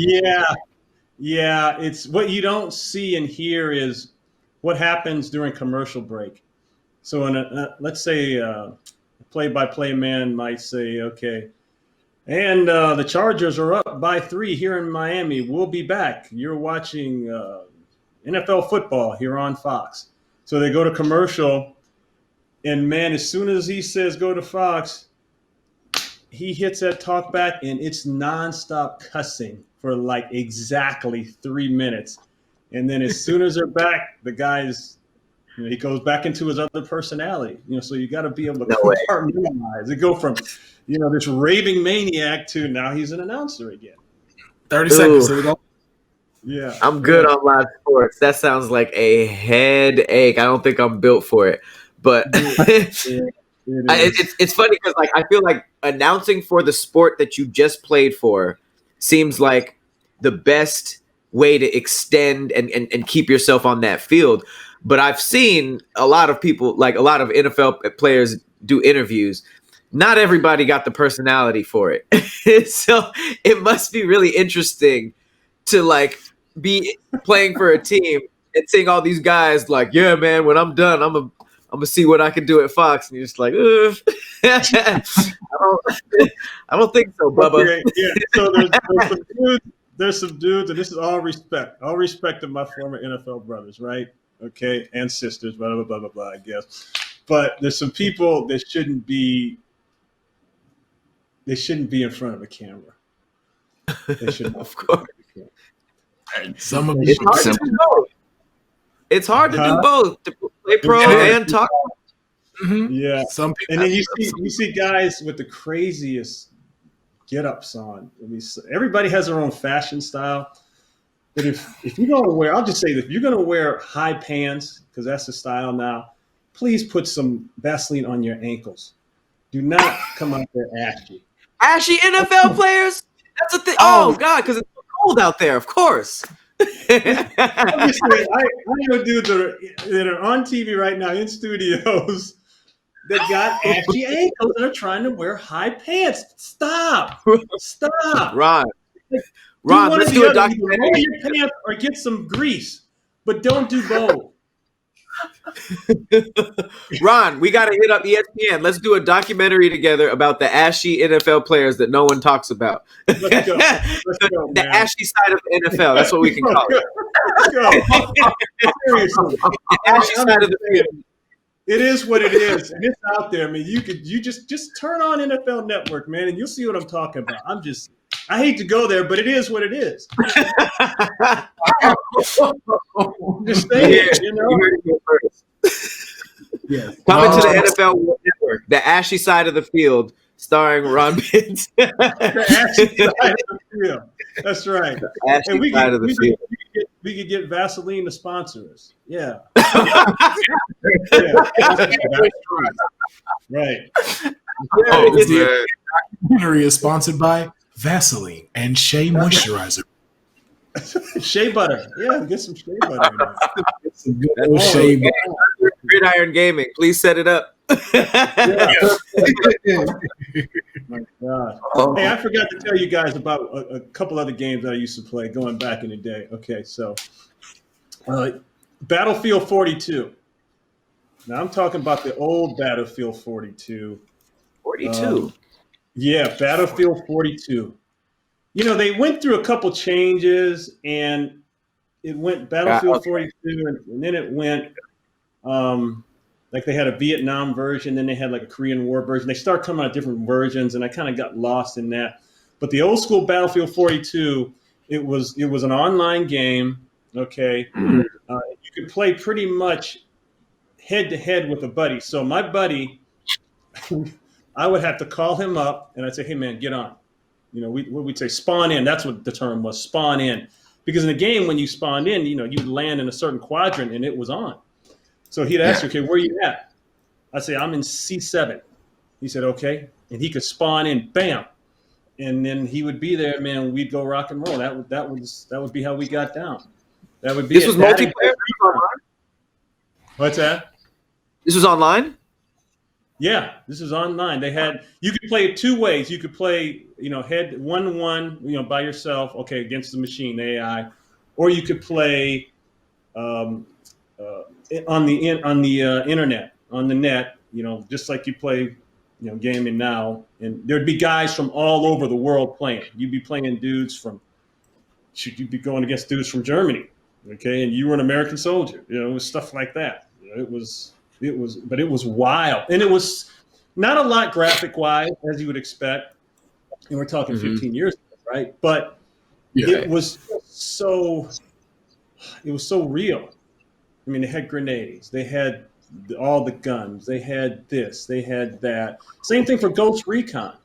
Yeah, it's what you don't see and hear is what happens during commercial break. So let's say a play-by-play man might say, okay, and the Chargers are up by 3 here in Miami. We'll be back. You're watching NFL football here on Fox. So they go to commercial, and man, as soon as he says go to Fox, he hits that talk back, and it's nonstop cussing for like exactly 3 minutes. And then as soon as they're back, the guy's, he goes back into his other personality. So you got to be able to compartmentalize. It go from, this raving maniac to now he's an announcer again. 30 seconds. Here we go. Yeah. I'm good on live sports. That sounds like a headache. I don't think I'm built for it. But it's funny because I feel like announcing for the sport that you just played for seems like the best way to extend and keep yourself on that field. But I've seen a lot of people, like a lot of NFL players, do interviews. Not everybody got the personality for it. So it must be really interesting to be playing for a team and seeing all these guys like, yeah, man, when I'm done, I'm gonna see what I can do at Fox. And you're just like, I don't think so, Bubba. Yeah. So there's some dudes, and this is all respect of my former NFL brothers, right? Okay, and sisters, blah, blah, blah, blah, blah, I guess. But there's some people that shouldn't be in front of a camera. They should not. Of course. Some of it's hard to do both. It's hard to do both, to play pro and talk. Mm-hmm. Yeah. Some people, and then you see guys with the craziest get-ups on. I mean, everybody has their own fashion style. But if you're going to wear, I'll just say that if you're going to wear high pants, because that's the style now, please put some Vaseline on your ankles. Do not come out there ashy. Ashy NFL players? That's a thing. Oh, God, because it's cold out there, of course. Obviously, I know dudes that are on TV right now in studios that got ashy ankles and are trying to wear high pants. Stop. Ron, let's do a documentary. Roll your pants or get some grease, but don't do both. Ron, we got to hit up ESPN. Let's do a documentary together about the ashy NFL players that no one talks about. Let's go. The ashy side of the NFL. That's what we can call it. Let's go. Seriously. The ashy side of the field. It is what it is, and it's out there. I mean, you just turn on NFL Network, man, and you'll see what I'm talking about. I hate to go there, but it is what it is. Just say it, You heard it here first. Yes. Coming to the NFL Network, the ashy side of the field, starring Ron Pitts. The ashy side of the field. That's right. The ashy side of the field. We could get Vaseline to sponsor us. Yeah. Right. The documentary is sponsored by Vaseline and Shea Moisturizer. Shea butter. Yeah, get some shea butter in there. Some good old shea butter. Gridiron Gaming, please set it up. My God. Hey, I forgot to tell you guys about a couple other games that I used to play going back in the day. Okay, so Battlefield 42. Now I'm talking about the old Battlefield 42. 42. Yeah, Battlefield 42. You know, they went through a couple changes, and it went Battlefield 42, and then it went like they had a Vietnam version, then they had like a Korean War version. They started coming out different versions, and I kind of got lost in that. But the old school Battlefield 42, it was an online game. Okay, you could play pretty much head to head with a buddy. So my buddy, I would have to call him up, and I'd say, "Hey man, get on." You know, we'd say spawn in. That's what the term was, spawn in. Because in the game, when you spawned in, you know, you'd land in a certain quadrant, and it was on. So he'd ask you, "Okay, where are you at?" I'd say, "I'm in C7." He said, "Okay," and he could spawn in, bam, and then he would be there, man. We'd go rock and roll. That would be how we got down. That would be. This was multiplayer. What's that? This was online. Yeah, this is online. You could play it two ways. You could play, you know, head 1-1, you know, by yourself, okay, against the machine, the AI, or you could play on the internet, on the net, you know, just like you play, you know, gaming now. And there'd be guys from all over the world playing. You'd be playing dudes from, you'd be going against dudes from Germany, okay, and you were an American soldier, you know, it was stuff like that. You know, it was wild, and it was not a lot graphic wise, as you would expect. And we're talking 15 years ago, right? But it was so real. I mean, they had grenades, they had all the guns, they had this, they had that. Same thing for Ghost Recon.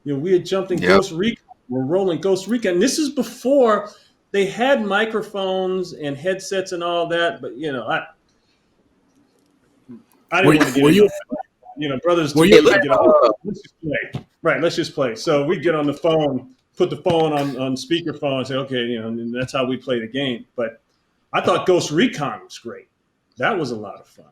You know, we had jumped in Ghost Recon. We're rolling Ghost Recon. And this is before they had microphones and headsets and all that. But you know, I didn't want to get into that. You know, brothers. Let's just play. Right, let's just play. So we get on the phone, put the phone on speakerphone, and say, okay, you know, and that's how we play the game. But I thought Ghost Recon was great. That was a lot of fun.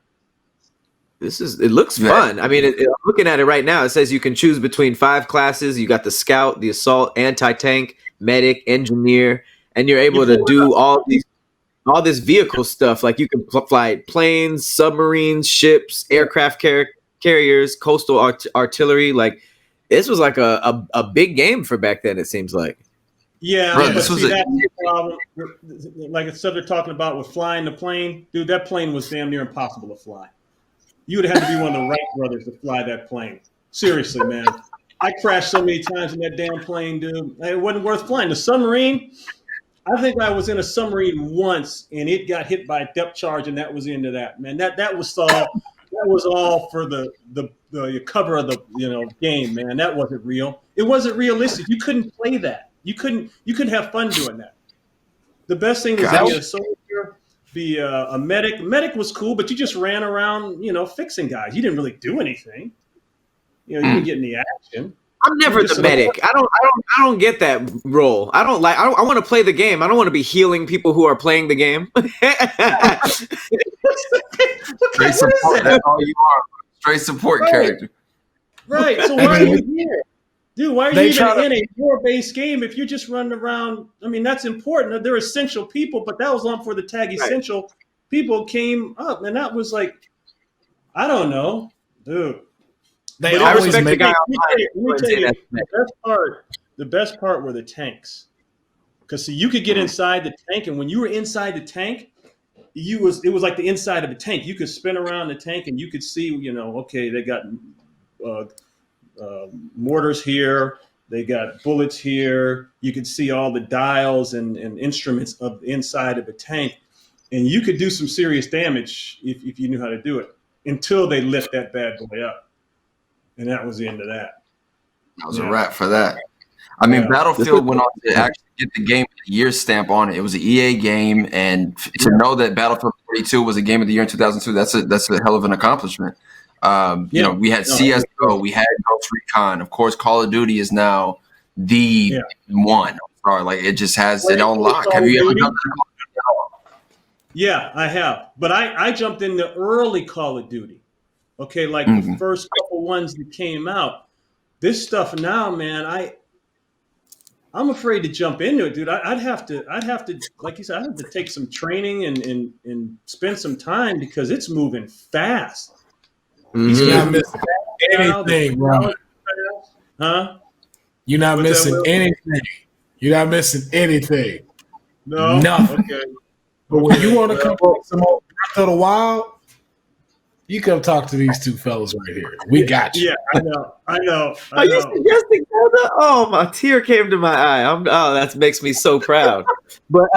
It looks fun. I mean, I'm looking at it right now. It says you can choose between 5 classes. You got the scout, the assault, anti-tank, medic, engineer, and you're able to do all this vehicle stuff. Like you can fly planes, submarines, ships, aircraft carriers, coastal artillery. Like this was like a big game for back then. It seems like. Yeah, but that's the problem. Like instead they're talking about with flying the plane, dude. That plane was damn near impossible to fly. You would have had to be one of the Wright brothers to fly that plane. Seriously, man. I crashed so many times in that damn plane, dude. It wasn't worth flying. The submarine. I think I was in a submarine once, and it got hit by a depth charge, and that was the end of that. Man, that was all. That was all for the cover of the game, man. That wasn't real. It wasn't realistic. You couldn't play that. You couldn't have fun doing that. The best thing was to be a soldier, be a medic. Medic was cool, but you just ran around, you know, fixing guys. You didn't really do anything. You know, you didn't get any action. I'm never the medic. I don't get that role. I want to play the game. I don't want to be healing people who are playing the game. Straight support. That's all you are. Straight support character. Right. So why are you here? Dude, why are you even in a war-based game if you're just running around? I mean, that's important. They're essential people, but that was long before the tag essential people came up. And that was like, I don't know, dude. I respect the guy. The best part were the tanks, because you could get inside the tank, and when you were inside the tank, it was like the inside of a tank. You could spin around the tank, and you could see, you know, okay, they got mortars here, they got bullets here. You could see all the dials and instruments of inside of a tank, and you could do some serious damage if you knew how to do it. Until they lit that bad boy up. And that was the end of that. That was a wrap for that. I mean, Battlefield went on to actually get the Game of the Year stamp on it. It was an EA game, and to know that Battlefield 42 was a Game of the Year in 2002, that's a hell of an accomplishment. You know, we had CS:GO, we had Ghost Recon. Of course, Call of Duty is now the one. Sorry, like it just has it on lock. Have you ever done that? Yeah, I have. But I jumped in the early Call of Duty. Okay, like the first couple ones that came out. This stuff now, man, I'm afraid to jump into it, dude. I'd have to, like you said, I'd have to take some training and spend some time because it's moving fast. You're not missing anything, Ron. Huh? You're not missing anything. You're not missing anything. No. Nothing. Okay. But when you want to come to some more Breath of the Wild, you come talk to these two fellas right here. We got you. Yeah, I know. Are you suggesting Zelda? Oh, my tear came to my eye. That makes me so proud. But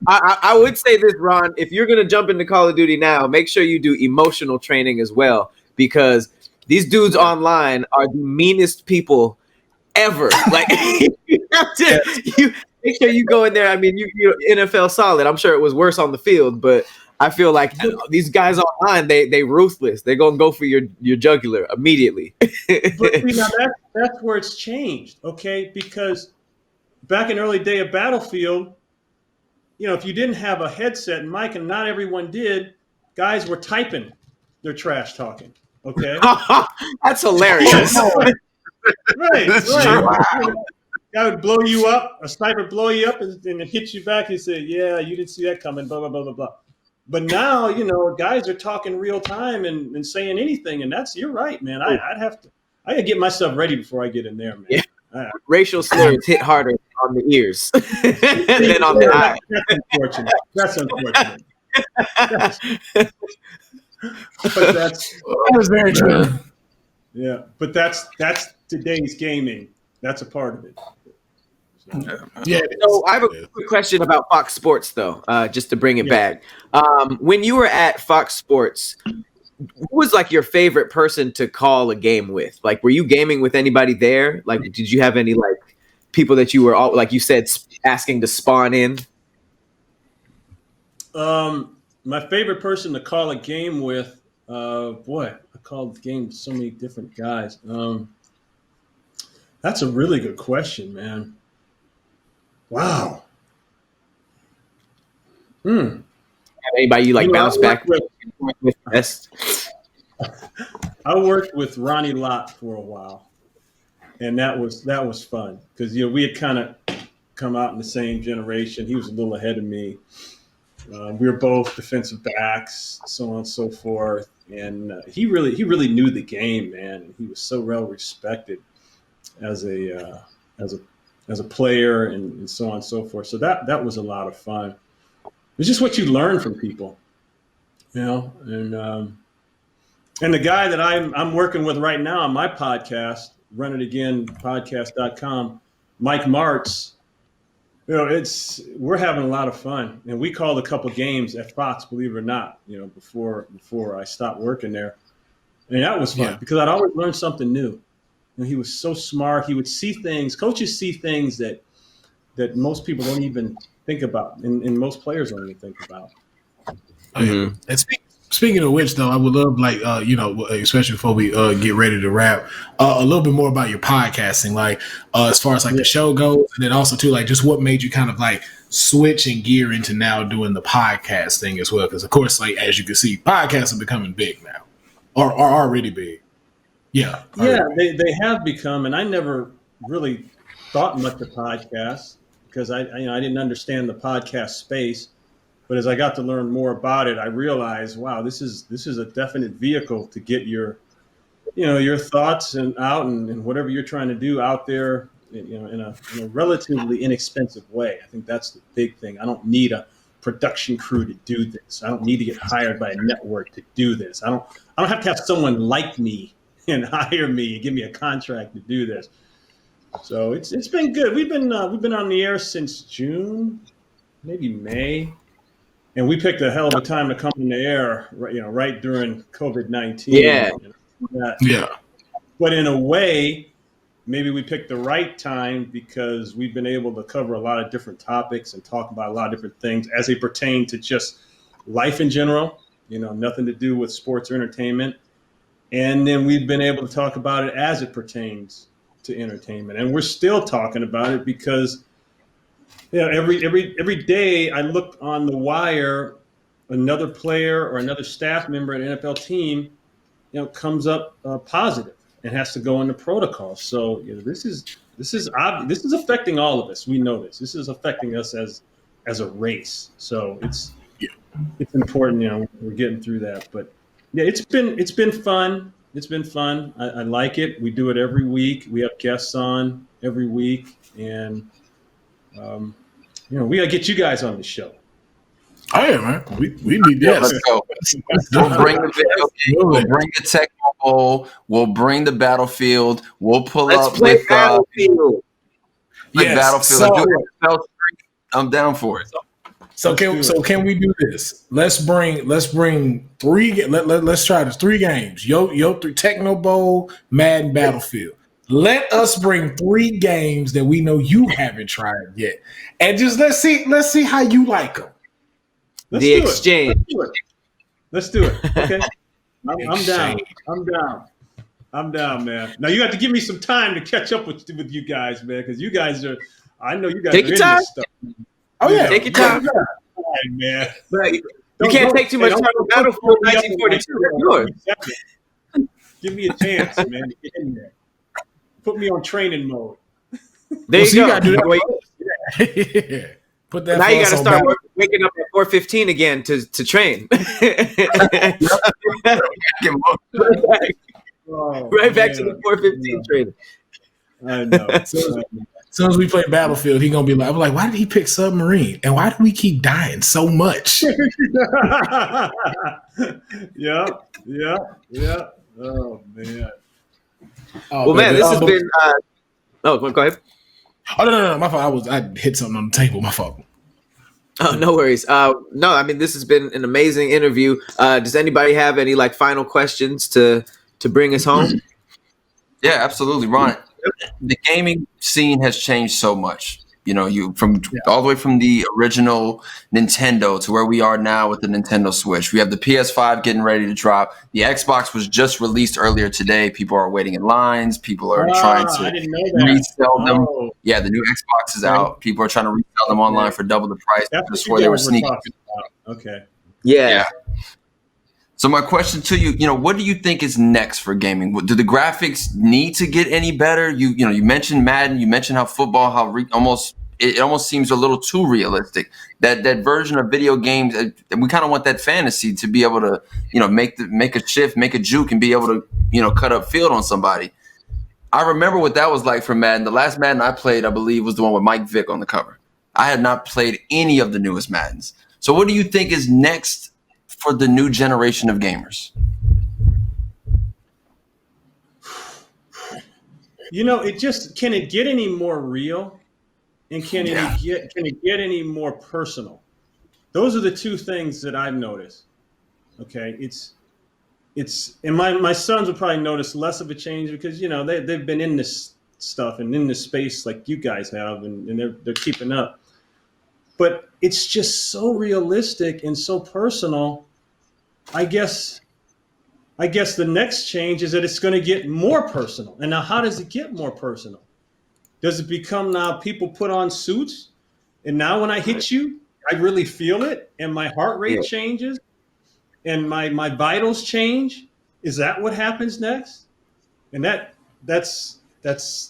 I would say this, Ron. If you're gonna jump into Call of Duty now, make sure you do emotional training as well, because these dudes online are the meanest people ever. Like you make sure you go in there. I mean, you're NFL solid. I'm sure it was worse on the field, but I feel like these guys online, they ruthless. They're gonna go for your jugular immediately. But see, now that's where it's changed, okay? Because back in early day of Battlefield, if you didn't have a headset and mic, and not everyone did, guys were typing their trash talking. Okay, that's hilarious. Right. Guy would blow you up, a sniper blow you up, and then hit you back. And say, "Yeah, you didn't see that coming." Blah blah blah blah blah. But now, guys are talking real time and saying anything, and you're right, man. I gotta get myself ready before I get in there, man. Yeah. Racial slurs hit harder on the ears than on the eye. That's unfortunate. But that was very true. Yeah, but that's today's gaming. That's a part of it. Yeah. So I have a quick question about Fox Sports, though, just to bring it back. When you were at Fox Sports, who was like your favorite person to call a game with? Like, were you gaming with anybody there? Like, did you have any like people that you were all, like you said, asking to spawn in? My favorite person to call a game with, I called the game with so many different guys. That's a really good question, man. Wow. Anybody you like bounce back with best? I worked with Ronnie Lott for a while, and that was fun because we had kind of come out in the same generation. He was a little ahead of me. We were both defensive backs, so on and so forth. And he really knew the game, man. And he was so well respected as a player and so on and so forth. So that was a lot of fun. It's just what you learn from people, And the guy that I'm working with right now on my podcast, Run It Again podcast.com, Mike Martz. We're having a lot of fun, and we called a couple games at Fox, believe it or not, before I stopped working there, and that was fun because I'd always learn something new. He was so smart. He would see things. Coaches see things that most people don't even think about, and most players don't even think about. Mm-hmm. And speaking of which, though, I would love, especially before we get ready to wrap, a little bit more about your podcasting, as far as the show goes, and then also too, just what made you kind of switch and gear into now doing the podcast thing as well, because of course, as you can see, podcasts are becoming big now, or are already big. Yeah, they have become, and I never really thought much of podcasts because I didn't understand the podcast space. But as I got to learn more about it, I realized, wow, this is a definite vehicle to get your thoughts and whatever you're trying to do out there, in a relatively inexpensive way. I think that's the big thing. I don't need a production crew to do this. I don't need to get hired by a network to do this. I don't have to have someone like me and hire me and give me a contract to do this. So it's been good. We've been on the air since June, maybe May. And we picked a hell of a time to come in the air, right during COVID-19. Yeah. But in a way, maybe we picked the right time because we've been able to cover a lot of different topics and talk about a lot of different things as they pertain to just life in general, nothing to do with sports or entertainment. And then we've been able to talk about it as it pertains to entertainment. And we're still talking about it because every day I look on the wire, another player or another staff member at an NFL team, comes up positive and has to go into protocol. So this is This is affecting all of us. We know this. This is affecting us as a race. So it's important. We're getting through that. But yeah, it's been fun. It's been fun. I like it. We do it every week. We have guests on every week, and we gotta get you guys on the show. Oh yeah, man. We need this. Let's go. We'll bring the video game. We'll bring the Tecmo Bowl. We'll bring the Battlefield. We'll pull up play with Battlefield. Battlefield. I'm down for it. So can we do this? Let's bring 3. Let's try this 3 games. Yo 3 Techno Bowl, Madden, Battlefield. Let us bring 3 games that we know you haven't tried yet, and just let's see how you like them. The exchange. Let's do it. Okay. I'm down. I'm down, man. Now you have to give me some time to catch up with you guys, man, because you guys are. I know you guys take are your in time. this stuff. Oh yeah, take your time, man. You can't take too much time on Battlefield 1942. Give me a chance, man. To get in there. Put me on training mode. There you go. You gotta do that. Yeah. Put that. Now you got to start waking up at 4:15 again to train. Right back to the 4:15 training. I know. As soon as we play Battlefield, he's gonna be like, I'm like, why did he pick Submarine? And why do we keep dying so much? Yeah. Oh man. Well, man, this has been. Go ahead. Oh no, my fault. I hit something on the table. My fault. Oh, no worries. No, I mean, this has been an amazing interview. Does anybody have any like final questions to bring us home? Yeah, absolutely, Ron. The gaming scene has changed so much. All the way from the original Nintendo to where we are now with the Nintendo Switch. We have the PS5 getting ready to drop. The Xbox was just released earlier today. People are waiting in lines. People are trying to resell them. Yeah, the new Xbox is out. People are trying to resell them online for double the price. That's where they were sneaking. Okay. Yeah. So my question to you, what do you think is next for gaming? Do the graphics need to get any better? You mentioned Madden. You mentioned how football, it almost seems a little too realistic. That version of video games, we kind of want that fantasy to be able to, make a shift, make a juke, and be able to, cut up field on somebody. I remember what that was like for Madden. The last Madden I played, I believe, was the one with Mike Vick on the cover. I had not played any of the newest Maddens. So what do you think is next for the new generation of gamers? Can it get any more real, and can it get any more personal? Those are the two things that I've noticed. Okay, and my sons will probably notice less of a change because they've been in this stuff and in this space like you guys have, and they're keeping up. But it's just so realistic and so personal. I guess the next change is that it's going to get more personal. And now, how does it get more personal? Does it become now people put on suits, and now when I hit you, I really feel it, and my heart rate changes, and my vitals change? Is that what happens next? And that's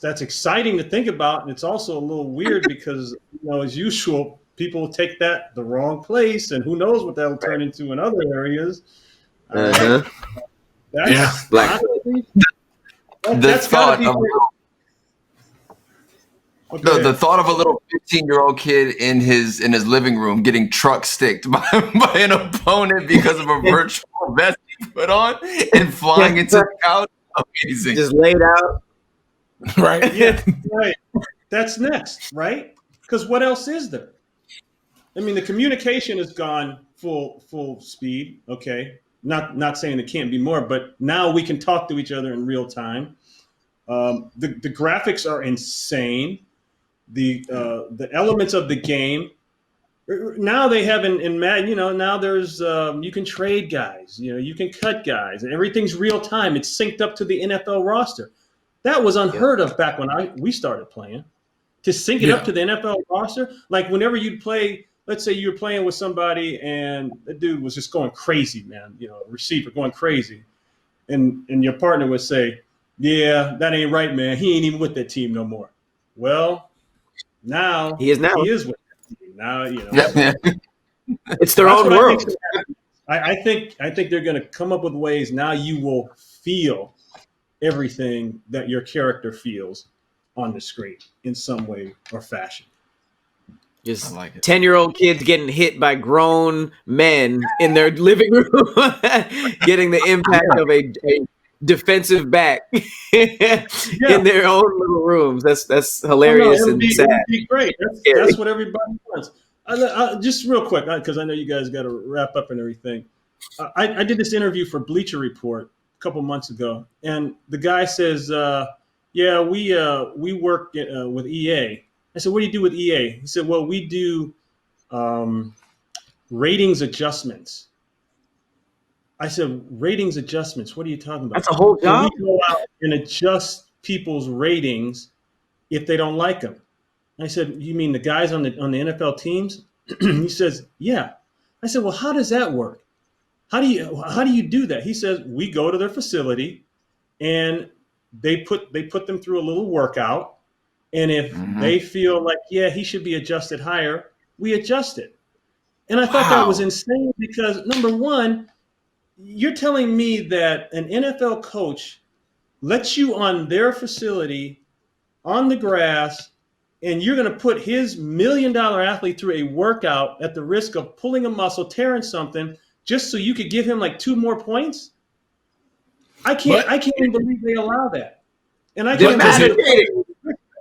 exciting to think about, and it's also a little weird because as usual, people take that the wrong place, and who knows what that'll turn into in other areas. The thought of a little 15-year-old kid in his living room getting truck sticked by an opponent because of a virtual vest he put on and flying into the couch. Amazing. Just laid out. Right. Yeah. Right. That's next, right? Because what else is there? I mean, the communication has gone full speed. Okay. Not saying it can't be more, but now we can talk to each other in real time. The graphics are insane. The elements of the game. Now they have in Madden, now there's you can trade guys, you can cut guys, and everything's real time. It's synced up to the NFL roster. That was unheard of back when we started playing. To sync it up to the NFL roster, like whenever you'd play. Let's say you were playing with somebody and the dude was just going crazy, man, receiver going crazy. And your partner would say, yeah, that ain't right, man. He ain't even with that team no more. Well, now He is now. He is with them. Now, Yeah. It's their That's own what I world. think should happen. I think they're going to come up with ways. Now you will feel everything that your character feels on the screen in some way or fashion. Just I like it. 10-year-old kids getting hit by grown men in their living room, getting the impact of a defensive back in their own little rooms. That's hilarious It and would sad. be great. That's what everybody wants. Just real quick, because I know you guys got to wrap up and everything. I did this interview for Bleacher Report a couple months ago, and the guy says, "Yeah, we work with EA." I said, "What do you do with EA?" He said, "Well, we do ratings adjustments." I said, "Ratings adjustments? What are you talking about?" That's a whole So job. we go out and adjust people's ratings if they don't like them. I said, "You mean the guys on the NFL teams?" He says, "Yeah." I said, "Well, how does that work? How do you do that?" He says, "We go to their facility and they put them through a little workout. And if they feel like, yeah, he should be adjusted higher, we adjust it." And I thought that was insane because, number one, you're telling me that an NFL coach lets you on their facility on the grass, and you're going to put his $1 million athlete through a workout at the risk of pulling a muscle, tearing something, just so you could give him like 2 more points? I can't even believe they allow that. And I can't believe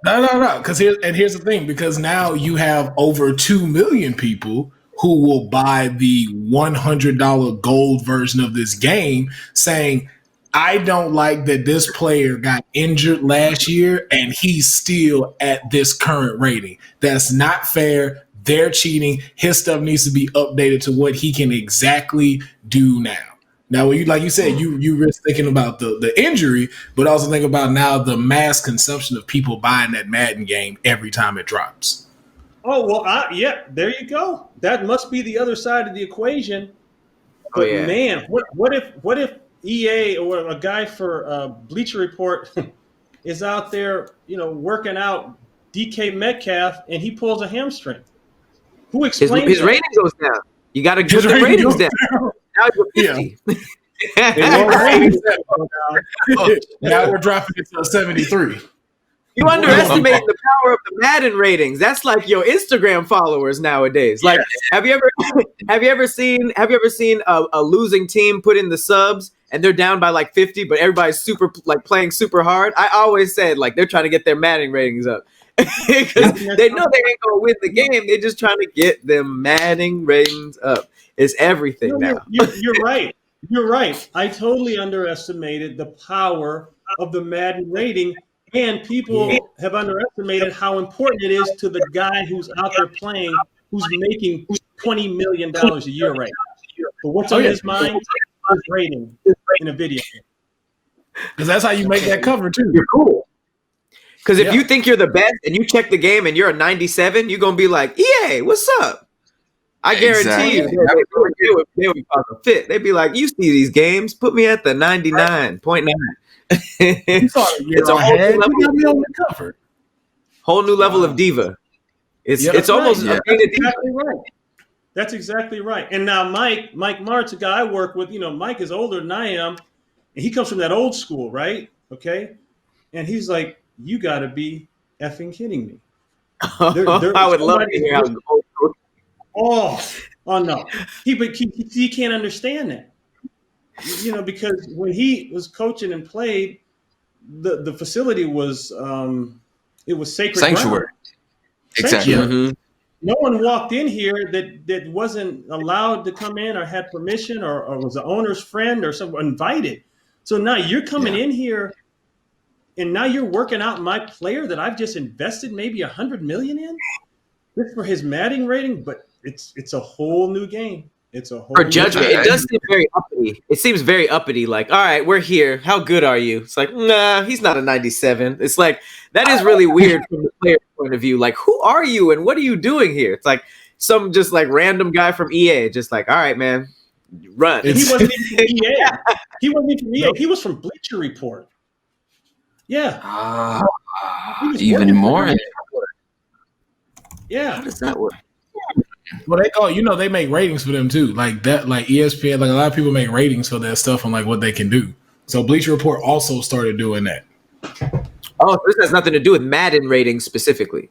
No. Because here's the thing. Because now you have over 2 million people who will buy the $100 gold version of this game, saying, "I don't like that this player got injured last year and he's still at this current rating. That's not fair. They're cheating. His stuff needs to be updated to what he can exactly do now." Now, when like you said, you risk thinking about the injury, but also think about now the mass consumption of people buying that Madden game every time it drops. Oh, well, yeah, there you go. That must be the other side of the equation. But man, what if EA or a guy for Bleacher Report is out there, working out DK Metcalf and he pulls a hamstring? Who explains his that? rating goes down? You got to put the ratings down. Now you're 50. Now we're dropping it to 73. You underestimate the power of the Madden ratings. That's like your Instagram followers nowadays. Like, have you ever seen a losing team put in the subs and they're down by like 50, but everybody's super like playing super hard? I always said like they're trying to get their Madden ratings up because they know they ain't gonna win the game. They're just trying to get them Madden ratings up. It's everything now. You're right. You're right. I totally underestimated the power of the Madden rating. And people have underestimated how important it is to the guy who's out there playing, who's making $20 million a year right now. But what's on his mind? His rating in a video game. Because that's how you make that cover, too. You're cool. Because if you think you're the best and you check the game and you're a 97, you're going to be like, EA, what's up? I guarantee you they would fucking fit. They'd be like, you see these games, put me at the 99.9. It's a whole new level of diva. It's almost exactly right. That's exactly right. And now Mike Martz, a guy I work with, Mike is older than I am, and he comes from that old school, right? Okay, and he's like, "You got to be effing kidding me." I would love to hear how old. Oh no, he can't understand that. Because when he was coaching and played, the facility was it was sacred sanctuary. ground. Exactly. Mm-hmm. No one walked in here that wasn't allowed to come in or had permission or was the owner's friend or someone invited. So now you're coming in here and now you're working out my player that I've just invested maybe $100 million in just for his Madden rating, but it's a whole new game. It's a whole for judgment. It does seem very uppity. It seems very uppity. Like, all right, we're here. How good are you? It's like, nah, he's not a 97. It's like that is really weird from the player's point of view. Like, who are you and what are you doing here? It's like some just like random guy from EA, just like, all right, man, run. He wasn't even from EA. He wasn't even from EA. He was from Bleacher Report. Yeah. He was Even working for more. EA. How Yeah. does that work? Well, they make ratings for them too. Like that, like ESPN, like a lot of people make ratings for that stuff on like what they can do. So Bleacher Report also started doing that. Oh, so this has nothing to do with Madden ratings specifically.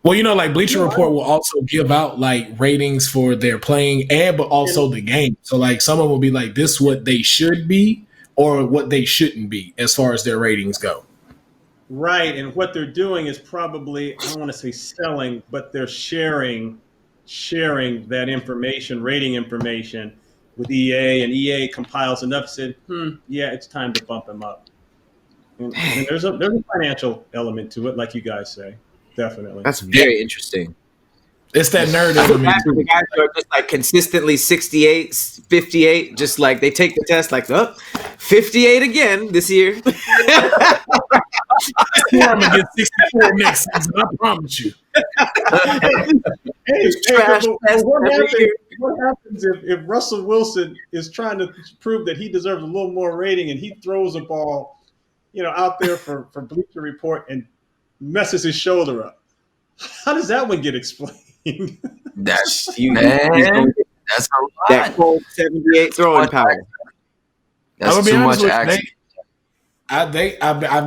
Well, like Bleacher Report will also give out like ratings for their playing but also the game. So like someone will be like, this is what they should be or what they shouldn't be as far as their ratings go. Right. And what they're doing is probably, I don't want to say selling, but they're sharing that information, rating information with EA, and EA compiles enough, said, yeah, it's time to bump him up. And there's a financial element to it, like you guys say. Definitely. That's very interesting. It's that nerd element. The guys who are just like consistently 68, 58, just like they take the test like, 58 again this year. I'm gonna get 64 next season, I promise you. What happens if Russell Wilson is trying to prove that he deserves a little more rating and he throws a ball, out there for Bleacher Report and messes his shoulder up? How does that one get explained? That's That's a lot. that cold 78 throwing power. That's too much action. I'm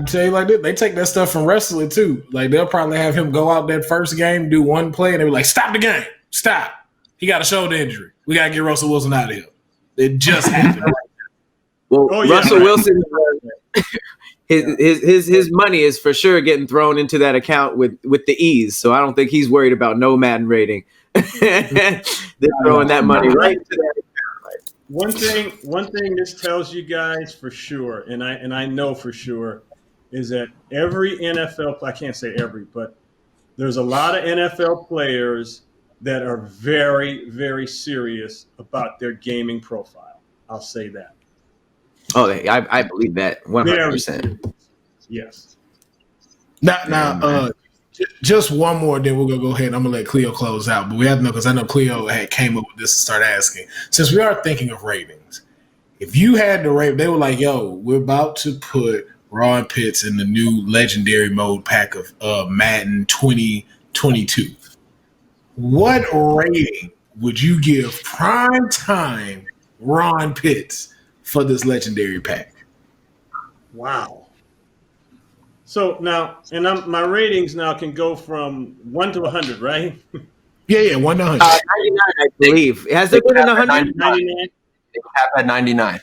tell you like this, they take that stuff from wrestling too. Like they'll probably have him go out that first game, do one play, and they'll be like, "Stop the game! Stop! He got a shoulder injury. We gotta get Russell Wilson out of here." It just happened. Russell Wilson, his money is for sure getting thrown into that account with the ease. So I don't think he's worried about no Madden rating. They're throwing that money right into that account. One thing this tells you guys for sure, and I know for sure, is that every NFL, I can't say every, but there's a lot of NFL players that are very, very serious about their gaming profile. I'll say that. Oh, I believe that 100%. Yes. Now, just one more, then we're gonna go ahead and I'm gonna let Khleo close out. But we have to know, because I know Khleo had came up with this and started asking. Since we are thinking of ratings, if you had to rate, they were like, "Yo, we're about to put Ron Pitts in the new legendary mode pack of Madden 2022. What rating would you give prime time Ron Pitts for this legendary pack?" Wow. So now, and my ratings now can go from 1 to 100, right? Yeah, 1 to 100. 99, I believe. Has there been an 100? 99. They cap at 99.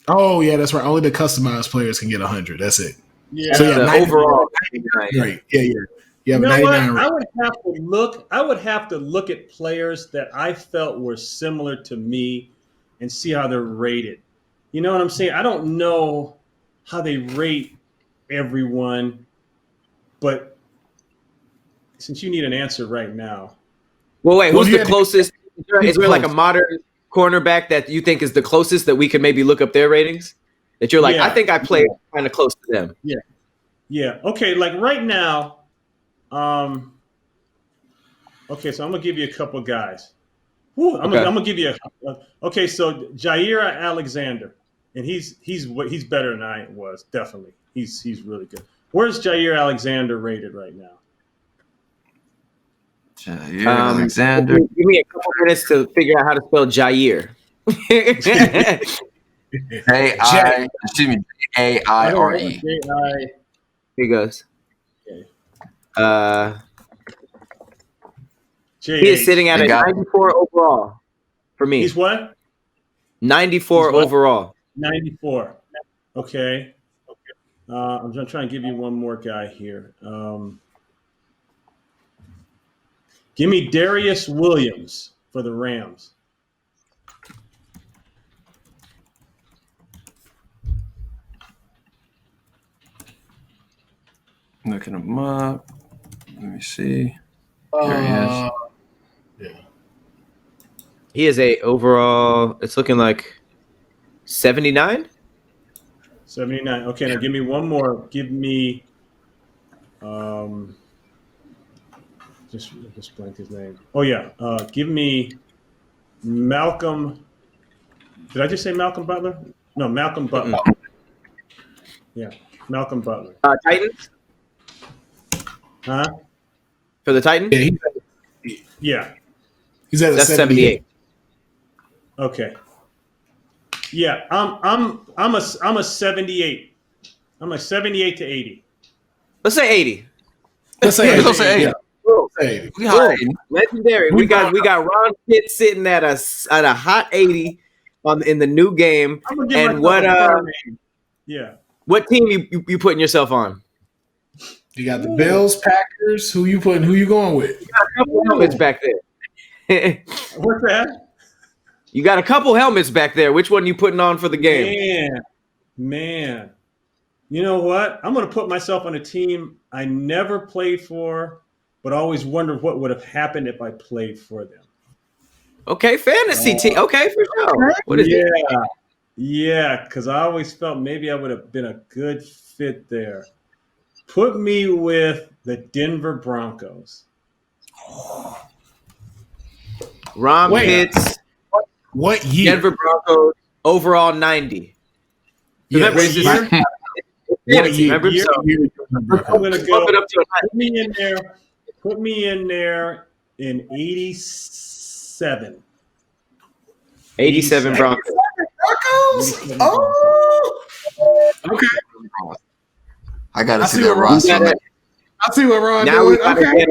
Oh, yeah, that's right. Only the customized players can get 100. That's it. Yeah. So yeah, Overall, 99. Right. Yeah. You have You know 99. what? I would have to look at players that I felt were similar to me and see how they're rated. You know what I'm saying? I don't know how they rate everyone, but since you need an answer right now. Well, wait, who's the closest? Is there like a modern cornerback that you think is the closest that we can maybe look up their ratings? That you're like, I think I played kind of close to them. Yeah. Okay, like right now, okay, so I'm gonna give you a couple guys. I'm gonna give you okay. So Jaira Alexander, and he's better than I was, definitely. He's really good. Where's Jaira Alexander rated right now? Jaira Alexander. Give me a couple minutes to figure out how to spell Jair. Jaire. Here he goes. He is sitting at a 94 overall for me. He's what? 94 overall. 94. Okay. I'm going to try and give you one more guy here. Give me Darius Williams for the Rams. Looking him up. Let me see. There he is. Yeah. He is a overall, it's looking like 79? 79. Okay, now give me one more. Give me just blank his name. Oh yeah. Give me Malcolm. Did I just say Malcolm Butler? No, Malcolm Butler. Yeah, Malcolm Butler. Titans? Huh? For the Titans? Yeah. He's at a That's 78. 78. Okay. Yeah, I'm a 78. I'm a 78 to 80. Let's say 80. Let's say Let's say 80. Yeah. Boom. Say 80. We got 80. Legendary. We got Ron Pitt sitting at a hot 80 in the new game. I'm gonna give And myself what a fair name. Yeah. what team you putting yourself on? You got the Bills, Packers. Who you going with? You got a couple helmets back there. What's that? You got a couple helmets back there. Which one you putting on for the game? Man. You know what? I'm going to put myself on a team I never played for, but always wondered what would have happened if I played for them. Okay, fantasy team. Okay, for sure. What is it? Yeah, because I always felt maybe I would have been a good fit there. Put me with the Denver Broncos. Ron Pitts. What year? Denver Broncos overall 90. Yeah, Remember, what year? What year? Remember, Year? so I'm going to go. bump it up to Put me in there in 87. 87 Broncos. Broncos? Oh! Okay. I got to I see see that what roster. I see what Ron Now doing. Okay.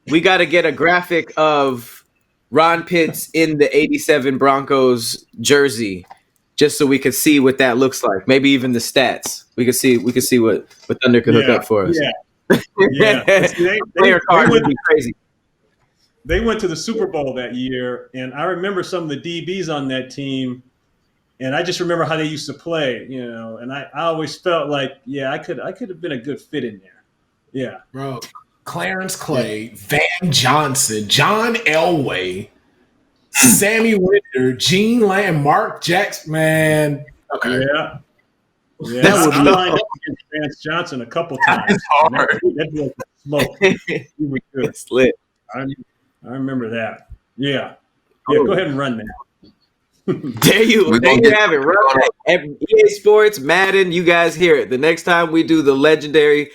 we got to get a graphic of Ron Pitts in the 87 Broncos jersey, just so we could see what that looks like. Maybe even the stats. We could see what Thunder could hook up for us. Yeah. See, Player card would be crazy. They went to the Super Bowl that year, and I remember some of the DBs on that team, and I just remember how they used to play, and I always felt like, I could have been a good fit in there. Yeah. Bro, Clarence Clay, Van Johnson, John Elway, Sammy Winter, Gene Lamb, Mark Jackson, man. Okay. Yeah. That was I tough. lined up against Vance Johnson a couple times. It's hard. That was smoke. He was good. It's lit. I remember that. Yeah. Go ahead and run that. There you have it. Right. EA Sports, Madden, you guys hear it. The next time we do the legendary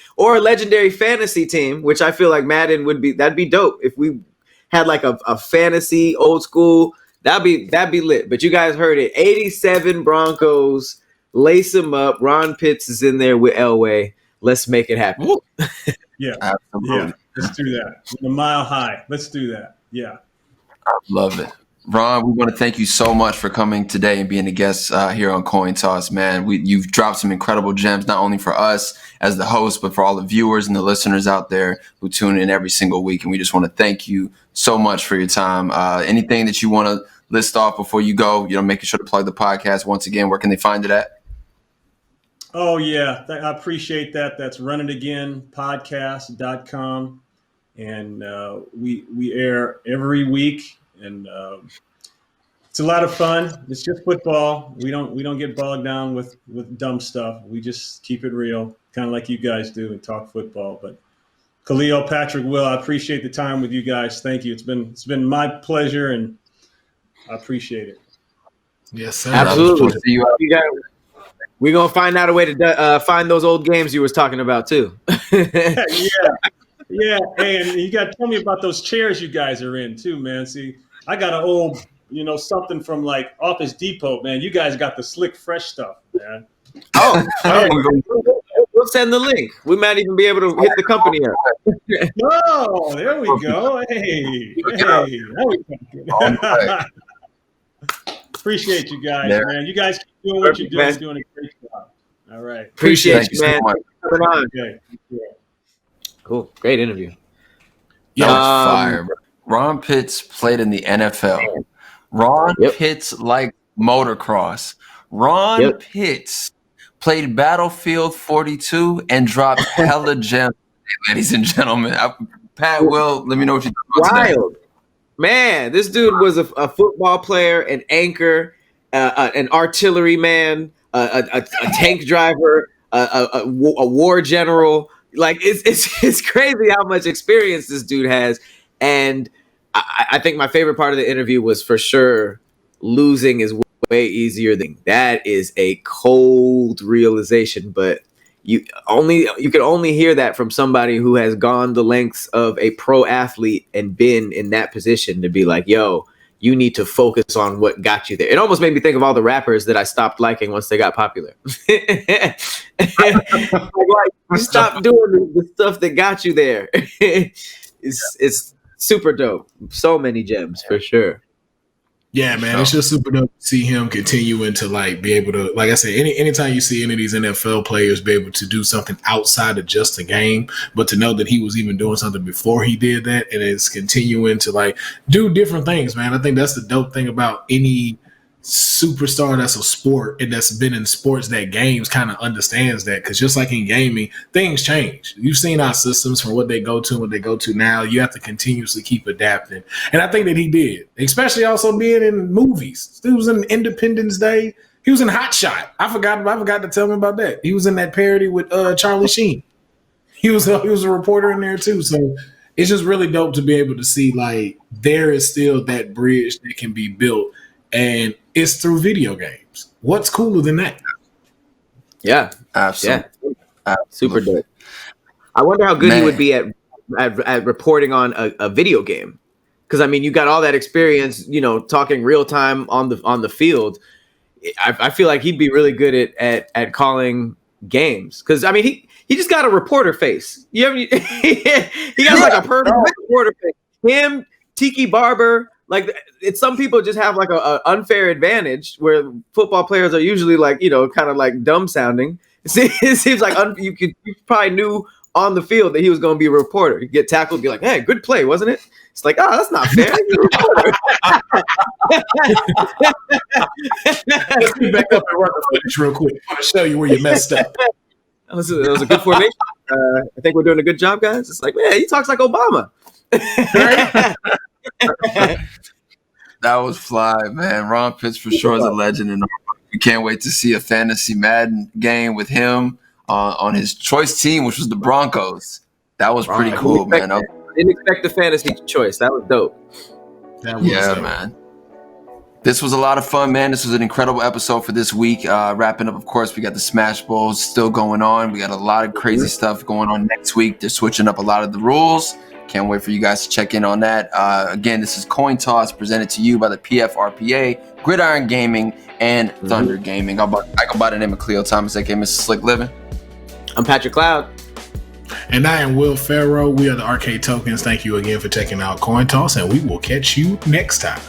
fantasy team, which I feel like Madden that'd be dope if we had like a fantasy old school. That'd be lit. But you guys heard it. 87 Broncos, lace them up. Ron Pitts is in there with Elway. Let's make it happen. Yeah. Absolutely. Yeah. Let's do that. The mile high. Let's do that. Yeah. I love it. Ron, we want to thank you so much for coming today and being a guest here on Coin Toss, man. You've dropped some incredible gems, not only for us as the host, but for all the viewers and the listeners out there who tune in every single week. And we just want to thank you so much for your time. Anything that you want to list off before you go, making sure to plug the podcast once again, where can they find it at? Oh, yeah. I appreciate that. That's runitagainpodcast.com. And we air every week. And it's a lot of fun. It's just football. We don't get bogged down with dumb stuff. We just keep it real, kind of like you guys do, and talk football. But Khleo, Patrick, Will, I appreciate the time with you guys. Thank you. It's been my pleasure, and I appreciate it. Yes, sir. Absolutely. We're gonna find out a way to find those old games you was talking about too. Yeah. Hey, and you got to tell me about those chairs you guys are in too, man. See, I got an old, something from like Office Depot, man. You guys got the slick, fresh stuff, man. Oh, we'll send the link. We might even be able to hit the company up. Oh, there we go. Hey, now we talking. Appreciate you guys, man. You guys keep doing what you're doing. Doing a great job. All right. Appreciate you, man. Coming on. Okay. Cool. Great interview. That was fire, bro. Ron Pitts played in the NFL. Ron Pitts liked motocross. Ron Pitts played Battlefield 42 and dropped hella gems, ladies and gentlemen. Pat, Will, let me know what you think about Wild. Man, this dude was a football player, an anchor, an artillery man, a tank driver, a war general. Like it's crazy how much experience this dude has. And I think my favorite part of the interview was for sure losing his way easier than that. Is a cold realization, but you can only hear that from somebody who has gone the lengths of a pro athlete and been in that position to be like, yo, you need to focus on what got you there. It almost made me think of all the rappers that I stopped liking once they got popular. Like, you stop doing the stuff that got you there. It's super dope. So many gems for sure. Yeah, man, it's just super dope to see him continuing to like be able to, like I said, anytime you see any of these NFL players be able to do something outside of just a game, but to know that he was even doing something before he did that, and it's continuing to like do different things, man. I think that's the dope thing about any superstar that's a sport and that's been in sports that games kind of understands that, because just like in gaming, things change. You've seen our systems from what they go to and what they go to now. You have to continuously keep adapting, and I think that he did, especially also being in movies. He was in Independence Day. He was in Hot Shot. I forgot to tell him about that. He was in that parody with Charlie Sheen. He was a reporter in there too. So it's just really dope to be able to see like there is still that bridge that can be built, and it's through video games. What's cooler than that? Yeah, Absolutely. Yeah. Super dope. I wonder how good he would be at reporting on a video game. Because I mean, you got all that experience, talking real time on the field. I feel like he'd be really good at calling games. Because I mean, he just got a reporter face. He got like a perfect reporter face. Him, Tiki Barber. Like, it's some people just have like a unfair advantage where football players are usually like, kind of like dumb sounding. It seems like you probably knew on the field that he was going to be a reporter. You get tackled, be like, hey, good play, wasn't it? It's like, oh, that's not fair. Let's get back up and run the footage real quick. I want to show you where you messed up. That was a good formation. I think we're doing a good job, guys. It's like, man, he talks like Obama. That was fly, man. Ron Pitts for sure is a legend, and we can't wait to see a fantasy Madden game with him on his choice team, which was the Broncos. That was pretty cool, man. I didn't expect the fantasy choice. That was dope. Man. This was a lot of fun, man. This was an incredible episode for this week. Wrapping up, of course, we got the Smash Bowls still going on. We got a lot of crazy stuff going on next week. They're switching up a lot of the rules. Can't wait for you guys to check in on that. Again, this is Coin Toss presented to you by the PFRPA, Gridiron Gaming, and Thunder Gaming. I go by the name of Khleo Thomas, aka Mr. Slick Living. I'm Patrick Cloud. And I am Will Pharaoh. We are the Arcade Tokens. Thank you again for checking out Coin Toss, and we will catch you next time.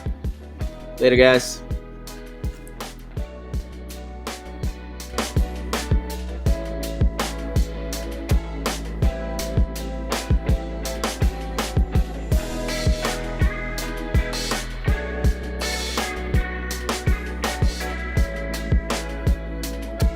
Later, guys.